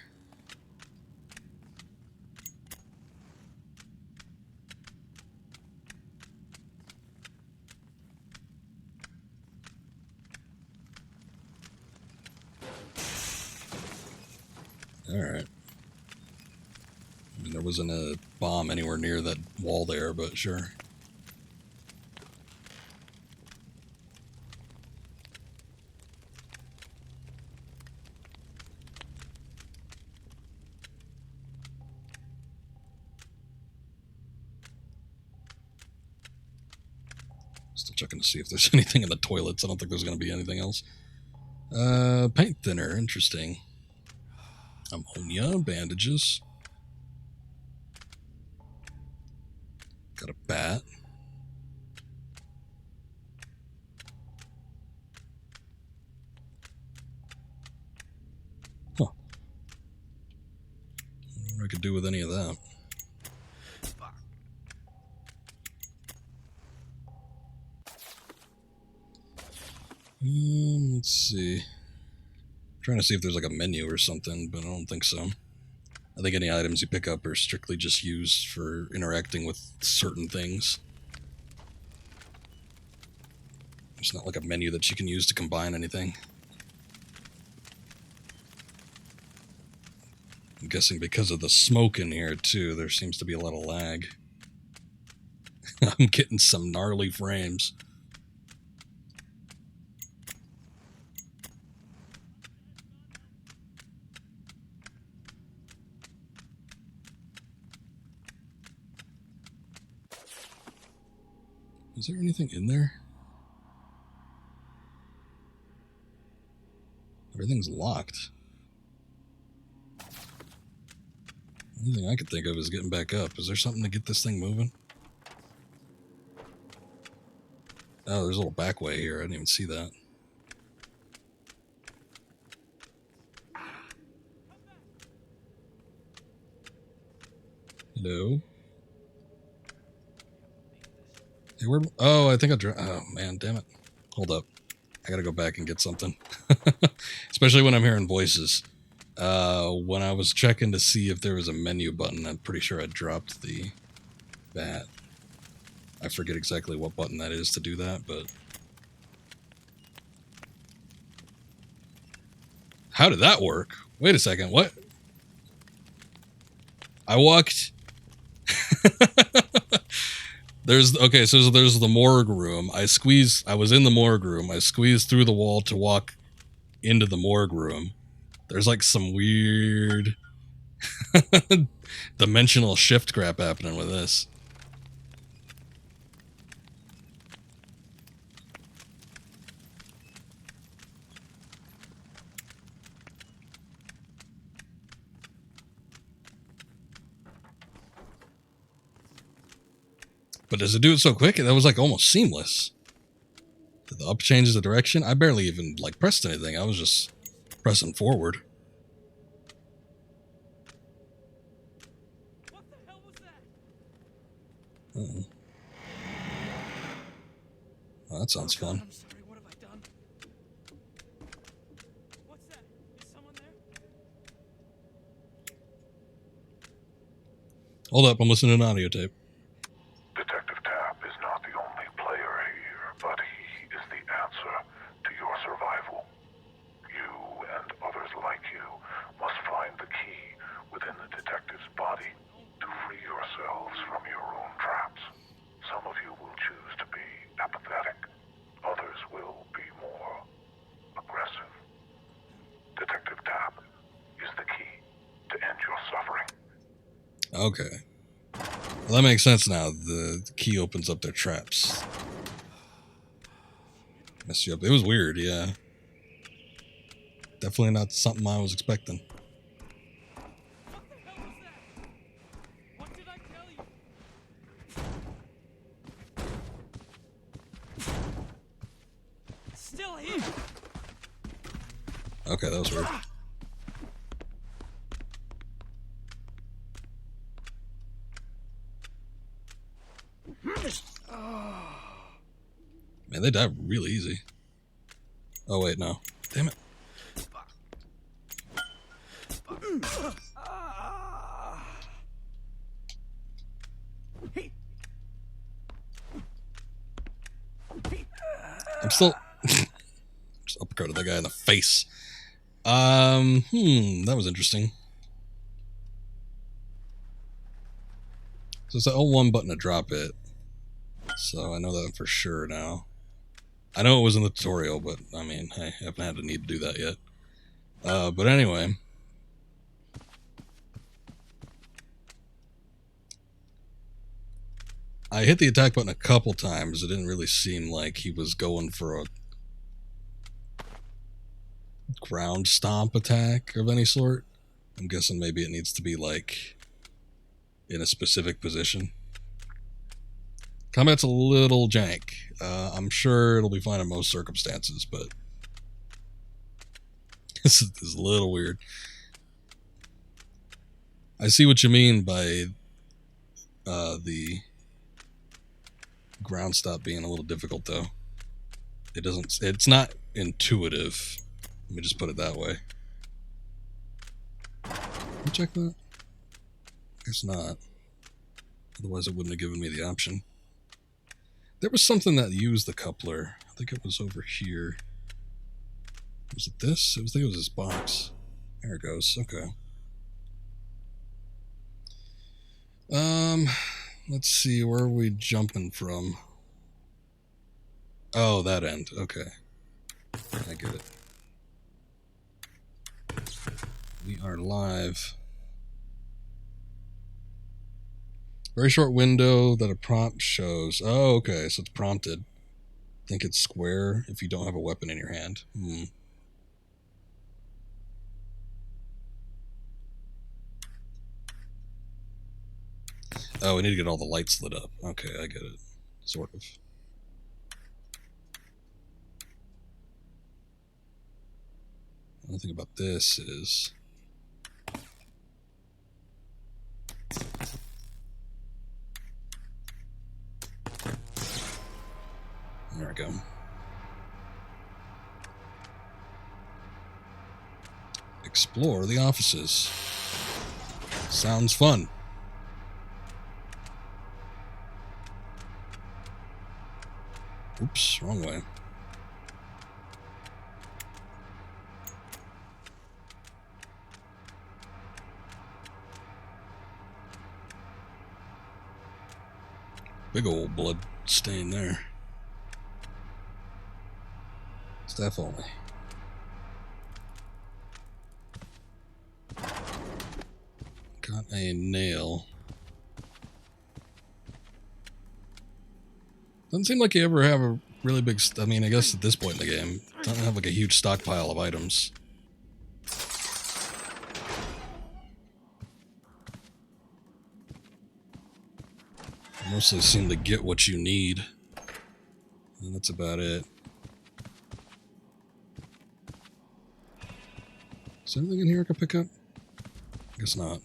Alright. I mean, there wasn't a bomb anywhere near that wall there, but sure. Still checking to see if there's anything in the toilets. I don't think there's going to be anything else. Paint thinner. Interesting. Ammonia. Bandages. Got a bat. Huh. I wonder what I could do with any of that. Let's see. I'm trying to see if there's like a menu or something, but I don't think so. I think any items you pick up are strictly just used for interacting with certain things. It's not like a menu that you can use to combine anything. I'm guessing because of the smoke in here, too, there seems to be a lot of lag. I'm getting some gnarly frames. Is there anything in there? Everything's locked. The only thing I could think of is getting back up. Is there something to get this thing moving? Oh, there's a little back way here. I didn't even see that. Hello? Hey, where? Oh, I think I oh, man, damn it. Hold up. I gotta go back and get something. Especially when I'm hearing voices. When I was checking to see if there was a menu button, I'm pretty sure I dropped the bat. I forget exactly what button that is to do that, but... How did that work? Wait a second, what? I walked... there's the morgue room. I was in the morgue room. I squeezed through the wall to walk into the morgue room. There's like some weird dimensional shift crap happening with this. But does it do it so quick? That was like almost seamless. Did the up changes the direction? I barely even like pressed anything. I was just pressing forward. What the hell was that? Uh-oh. Oh, that sounds fun. I'm sorry, what have I done? What's that? Is someone there? Hold up, I'm listening to an audio tape. Detective Tapp is not the only player here, but he is the answer to your survival. You and others like you must find the key within the detective's body to free yourselves from your own traps. Some of you will choose to be apathetic. Others will be more aggressive. Detective Tapp is the key to end your suffering. Okay. Well, that makes sense now. The key opens up their traps. Messed you up. It was weird, yeah. Definitely not something I was expecting. What the hell was that? What did I tell you? It's still here. Okay, that was weird. Man, they died really easy. Oh, wait, no. Damn it. I'm still... just uppercutted that guy in the face. That was interesting. So it's the L1 button to drop it. So I know that for sure now. I know it was in the tutorial, but I mean, hey, I haven't had a need to do that yet. But anyway. I hit the attack button a couple times. It didn't really seem like he was going for a ground stomp attack of any sort. I'm guessing maybe it needs to be like in a specific position. Combat's a little jank. I'm sure it'll be fine in most circumstances, but this is a little weird. I see what you mean by the ground stop being a little difficult, though. It's not intuitive. Let me just put it that way. Can you check that? Guess not. Otherwise it wouldn't have given me the option. There was something that used the coupler. I think it was over here. Was it this? I think it was this box. There it goes. Okay. Let's see. Where are we jumping from? Oh, that end. Okay. I get it. We are live. Very short window that a prompt shows. Oh, okay. So it's prompted. I think it's square if you don't have a weapon in your hand. Oh, we need to get all the lights lit up. Okay, I get it. Sort of. One thing about this is... There we go. Explore the offices. Sounds fun. Oops, wrong way. Big old blood stain there. Staff only. Got a nail. Doesn't seem like you ever have a really big... I mean, I guess at this point in the game, don't have like a huge stockpile of items. You mostly seem to get what you need. And that's about it. Is there anything in here I can pick up? I guess not.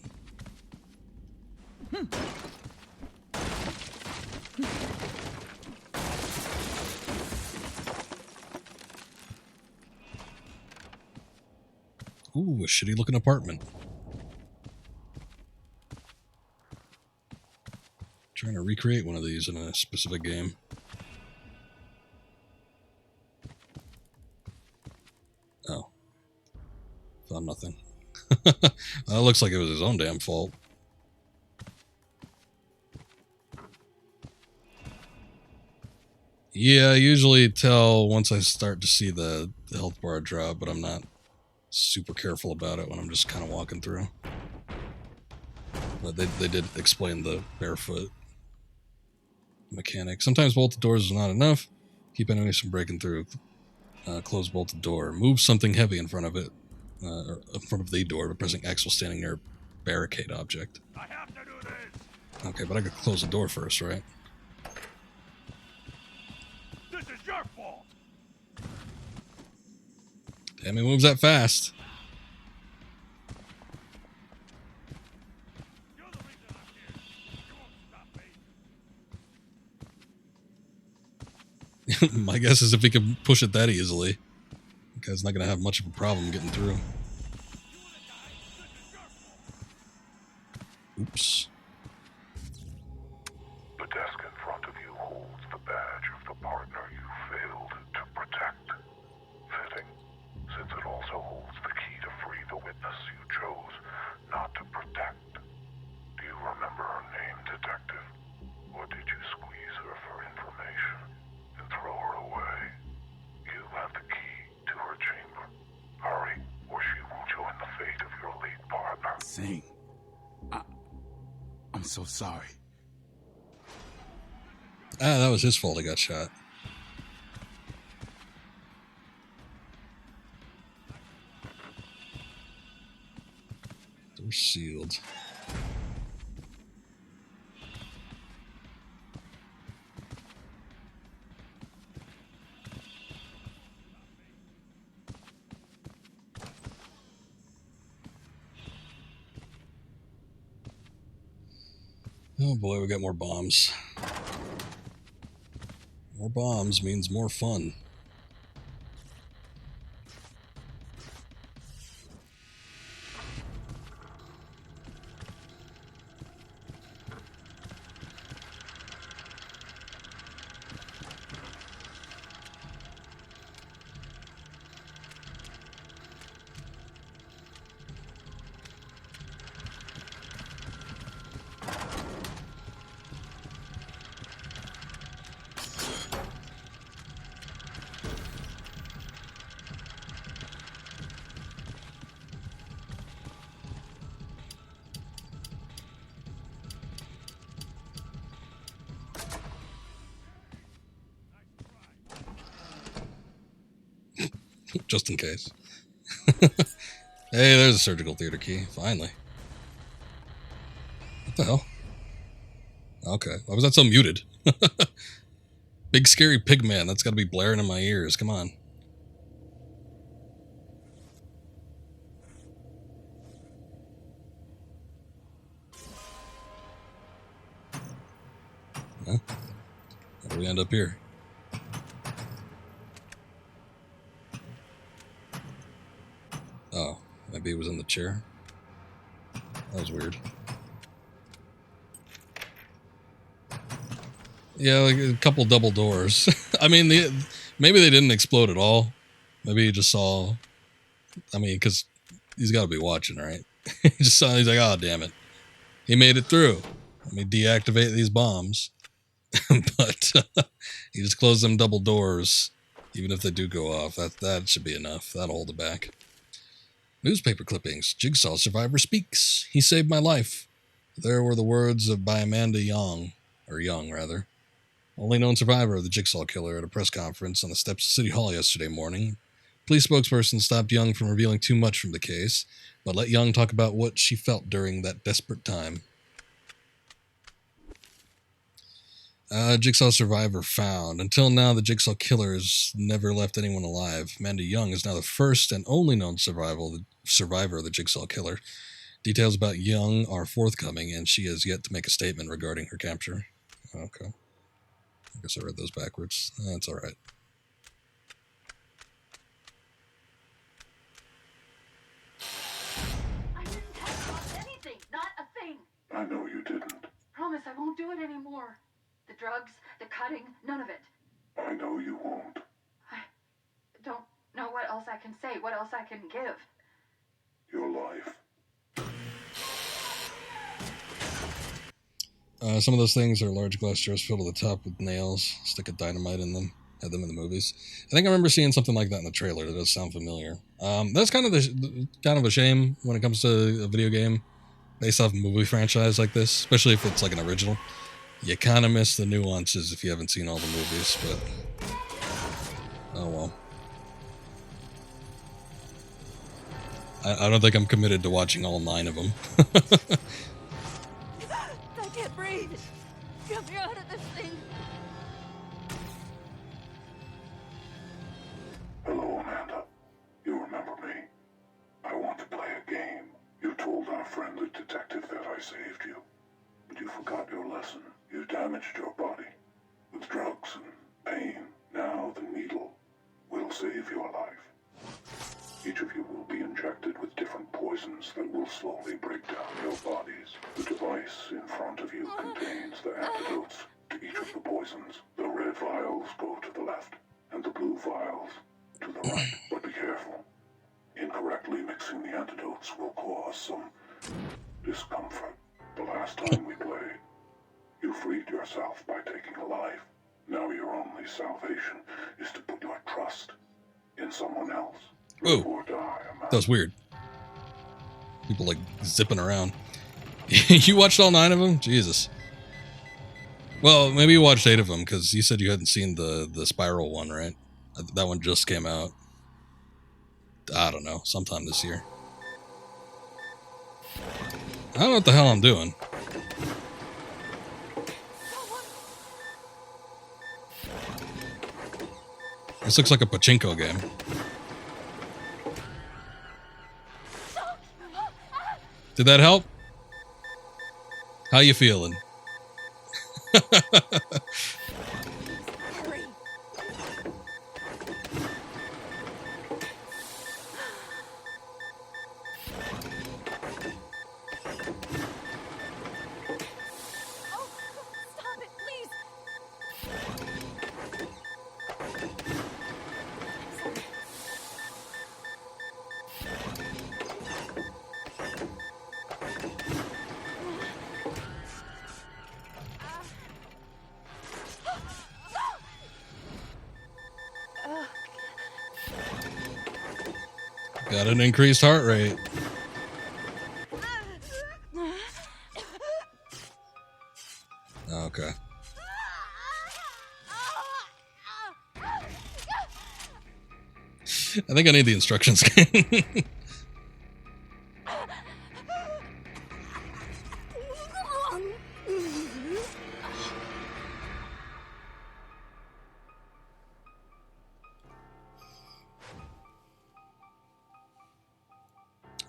Ooh, a shitty looking apartment. Trying to recreate one of these in a specific game. Oh. Found nothing. That looks like it was his own damn fault. Yeah, I usually tell once I start to see the health bar drop, but I'm not super careful about it when I'm just kind of walking through. But they did explain the barefoot mechanic. Sometimes bolted doors is not enough. Keep enemies from breaking through. Close bolted door. Move something heavy in front of it. Or in front of the door by pressing X while standing near a barricade object. I have to do this. Okay, but I could close the door first, right? This is your fault. Damn, he moves that fast. You're the reason I'm here. You won't stop me. My guess is if he can push it that easily, the guy's not going to have much of a problem getting through. Oops. The desk in front of you holds the badge of the partner you failed to protect. Fitting, since it also holds the key to free the witness you chose not to protect. Do you remember her name, Detective? Or did you squeeze her for information and throw her away? You have the key to her chamber. Hurry, or she will join the fate of your late partner. Sing. I'm so sorry. Ah, that was his fault he got shot. Door sealed. Oh boy, we got more bombs. More bombs means more fun. Just in case. Hey, there's a surgical theater key. Finally. What the hell? Okay. Why was that so muted? Big scary pig man. That's got to be blaring in my ears. Come on. Huh? How do we end up here? Oh, maybe he was in the chair. That was weird. Yeah, like a couple double doors. I mean, maybe they didn't explode at all. Maybe he just saw. I mean, because he's got to be watching, right? He just saw. He's like, oh, damn it. He made it through. Let me deactivate these bombs. But he just closed them double doors. Even if they do go off, that should be enough. That'll hold it back. Newspaper clippings. Jigsaw survivor speaks. He saved my life. There were the words by Amanda Young, or Young rather, only known survivor of the Jigsaw Killer, at a press conference on the steps of City Hall yesterday morning. Police spokesperson stopped Young from revealing too much from the case, but let Young talk about what she felt during that desperate time. Jigsaw survivor found. Until now, the Jigsaw Killer has never left anyone alive. Amanda Young is now the first and only known survivor of the Jigsaw Killer. Details about Young are forthcoming, and she has yet to make a statement regarding her capture. Okay. I guess I read those backwards. That's all right. I didn't have anything, not a thing. I know you didn't. Promise I won't do it anymore. The drugs, the cutting, none of it. I know you won't. I don't know what else I can say, what else I can give. Your life. Some of those things are large glass jars filled to the top with nails. Stick a dynamite in them. Had them in the movies. I think I remember seeing something like that in the trailer. That does sound familiar. That's kind of a shame when it comes to a video game based off a movie franchise like this, especially if it's like an original. You kind of miss the nuances if you haven't seen all the movies, but oh well. I don't think I'm committed to watching all 9 of them. I can't breathe. Get me out of this thing. Hello, Amanda. You remember me? I want to play a game. You told our friendly detective that I saved you, but you forgot your lesson. You damaged your body with drugs and pain. Now the needle will save your life. Each of you will be injected with different poisons that will slowly break down your bodies. The device in front of you contains the antidotes to each of the poisons. The red vials go to the left, and the blue vials to the right. But be careful. Incorrectly mixing the antidotes will cause some discomfort. The last time we played, you freed yourself by taking a life. Now your only salvation is to put your trust in someone else. Live or die, Amanda. That was weird. People like zipping around. You watched all 9 of them? Jesus. Well, maybe you watched 8 of them because you said you hadn't seen the Spiral one, right? That one just came out. I don't know, sometime this year. I don't know what the hell I'm doing. This looks like a pachinko game. Did that help? How you feeling? Hurry. Oh, stop it, please. Got an increased heart rate. Okay. I think I need the instructions.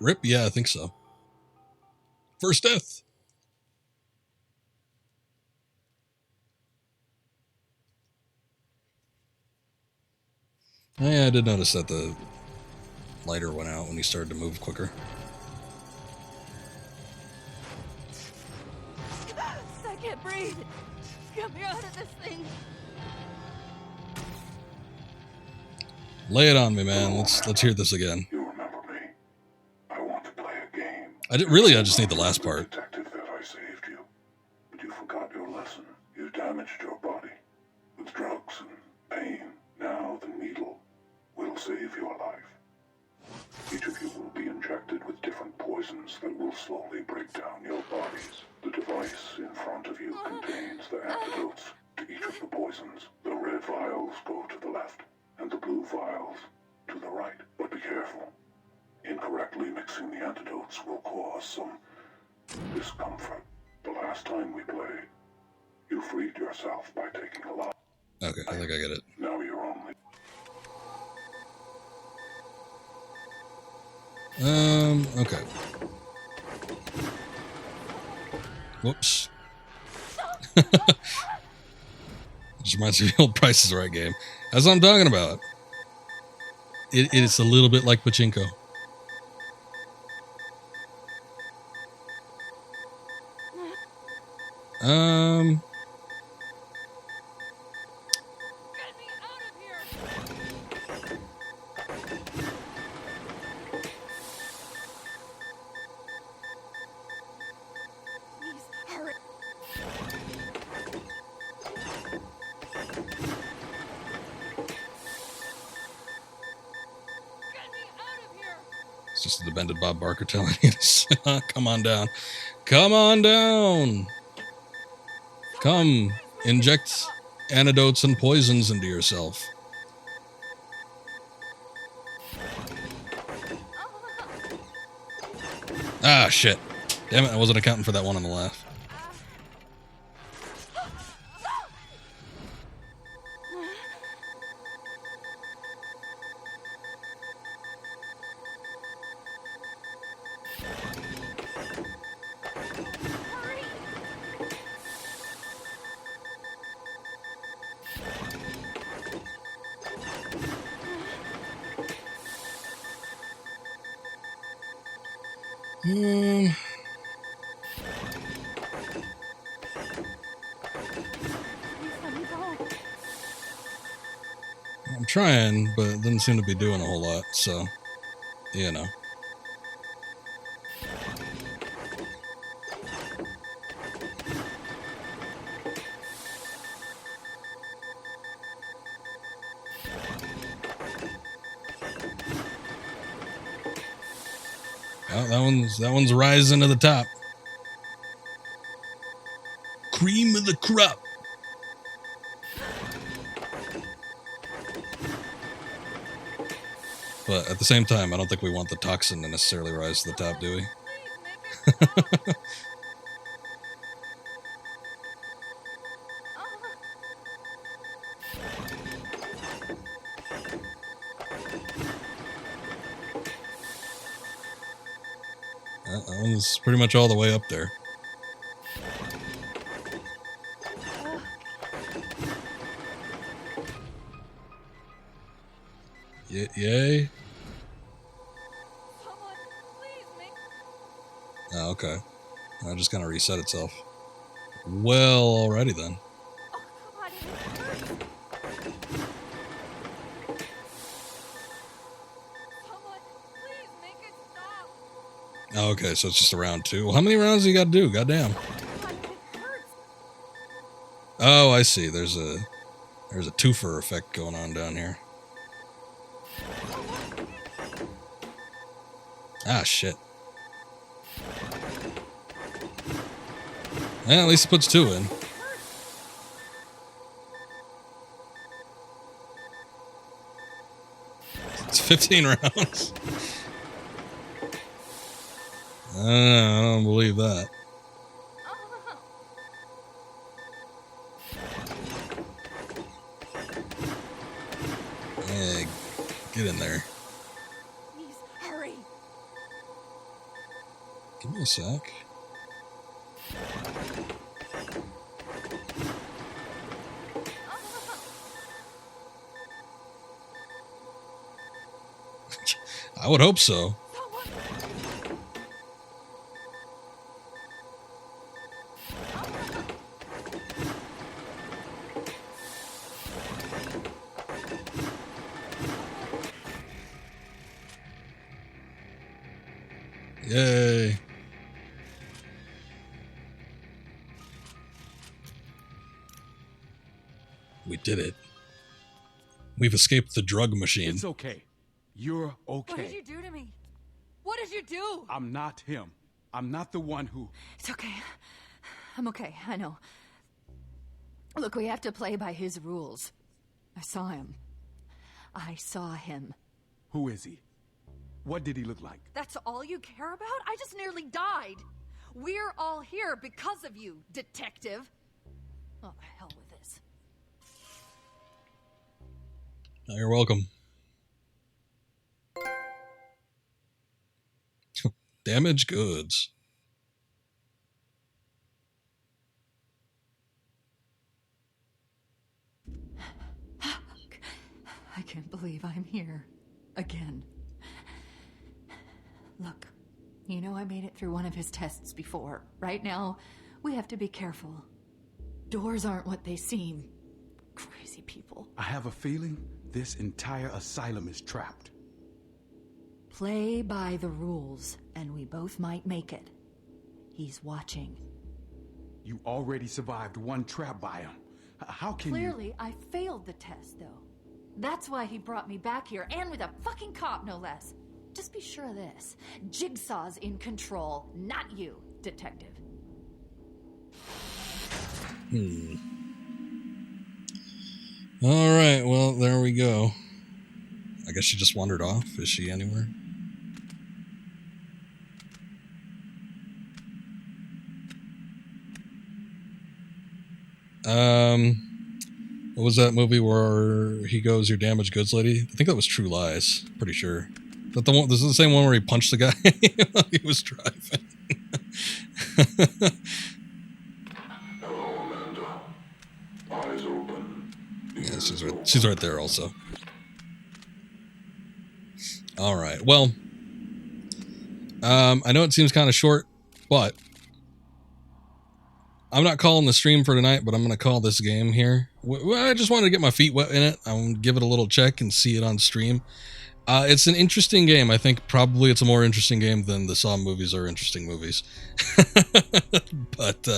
Rip? Yeah, I think so. First death. Oh, yeah, I did notice that the lighter went out when he started to move quicker. I can't breathe. Get me out of this thing. Lay it on me, man. Let's hear this again. You remember me? I want to play a game. I just need the last part. Detective that I saved you, but you forgot your lesson. You damaged your body with drugs and pain. Now the needle will save your life. Each of you will be injected with different poisons that will slowly break down your bodies. The device in front of you contains the antidotes to each of the poisons. The red vials go to the left, and the blue vials to the right. But be careful. Incorrectly mixing the antidotes will cause some discomfort. The last time we played, you freed yourself by taking a lot. Okay, I think I get it. Now you're only... Okay. Whoops. Just reminds me of the old Price is Right game. That's what I'm talking about. It is a little bit like pachinko. Get me out of here. Please hurry. Get me out of here. It's just the bended Bob Barker telling you to come on down. Come on down. Come, inject antidotes and poisons into yourself. Ah, shit. Damn it, I wasn't accounting for that one on the left. I'm trying, but it doesn't seem to be doing a whole lot, so, you know. Well, that one's rising to the top. Cream of the crop. But at the same time, I don't think we want the toxin to necessarily rise to the top, do we? Please make it stop. That one's pretty much all the way up there. Yay? Someone, please make. Oh, okay. That just kind of reset itself. Well, alrighty then. Oh, God, it hurts. Someone, please make it stop. Oh, okay, so it's just a round two. Well, how many rounds do you got to do? Goddamn. God, it hurts. Oh, I see. There's a twofer effect going on down here. Ah, shit. Yeah, at least it puts two in. It's 15 rounds. I don't believe that. Hey, get in there. Please hurry. Give me a sec. I would hope so. Yay. We did it. We've escaped the drug machine. It's okay. You're okay. What did you do to me? What did you do? I'm not him. I'm not the one who... It's okay. I'm okay, I know. Look, we have to play by his rules. I saw him. I saw him. Who is he? What did he look like? That's all you care about? I just nearly died. We're all here because of you, detective. Oh, the hell with this. Oh, you're welcome. Damaged goods. I can't believe I'm here. Again. Look, you know I made it through one of his tests before. Right now, we have to be careful. Doors aren't what they seem. Crazy people. I have a feeling this entire asylum is trapped. Play by the rules, and we both might make it. He's watching. You already survived one trap by him. How can Clearly, I failed the test, though. That's why he brought me back here, and with a fucking cop, no less. Just be sure of this. Jigsaw's in control, not you, detective. Alright, well, there we go. I guess she just wandered off. Is she anywhere? What was that movie where he goes, "Your damaged goods lady"? I think that was True Lies. Pretty sure. That the one? This is the same one where he punched the guy while he was driving. Hello, Amanda. Eyes open. Yeah, she's right there also. All right. Well, I know it seems kind of short, but I'm not calling the stream for tonight, but I'm going to call this game here. I just wanted to get my feet wet in it. I'm going to give it a little check and see it on stream. It's an interesting game. I think probably it's a more interesting game than the Saw movies are interesting movies. But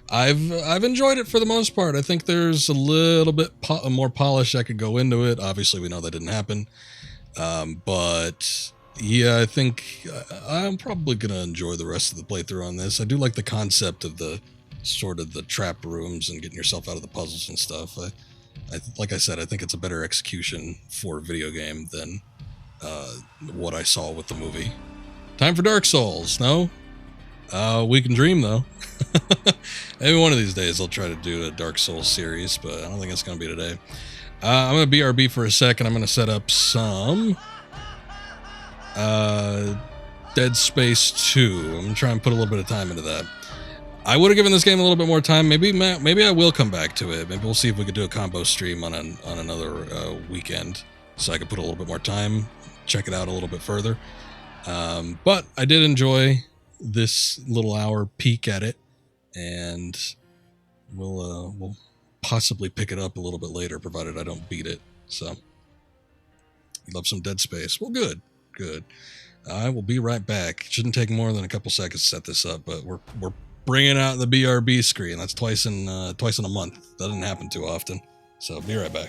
I've enjoyed it for the most part. I think there's a little bit more polish I could go into it. Obviously, we know that didn't happen. But yeah, I think I'm probably going to enjoy the rest of the playthrough on this. I do like the concept of the sort of the trap rooms and getting yourself out of the puzzles and stuff. Like I said, I think it's a better execution for a video game than what I saw with the movie. Time for Dark Souls, no? We can dream, though. Maybe one of these days I'll try to do a Dark Souls series, but I don't think it's going to be today. I'm going to BRB for a second. I'm going to set up some Dead Space 2. I'm going to try and put a little bit of time into that. I would have given this game a little bit more time. Maybe I will come back to it. Maybe we'll see if we could do a combo stream on another weekend, so I could put a little bit more time, check it out a little bit further. But I did enjoy this little hour peek at it, and we'll possibly pick it up a little bit later, provided I don't beat it. So, you love some Dead Space? Well, good. I will be right back. It shouldn't take more than a couple seconds to set this up, but we're bringing out the BRB screen. That's twice in a month. Doesn't happen too often. So be right back.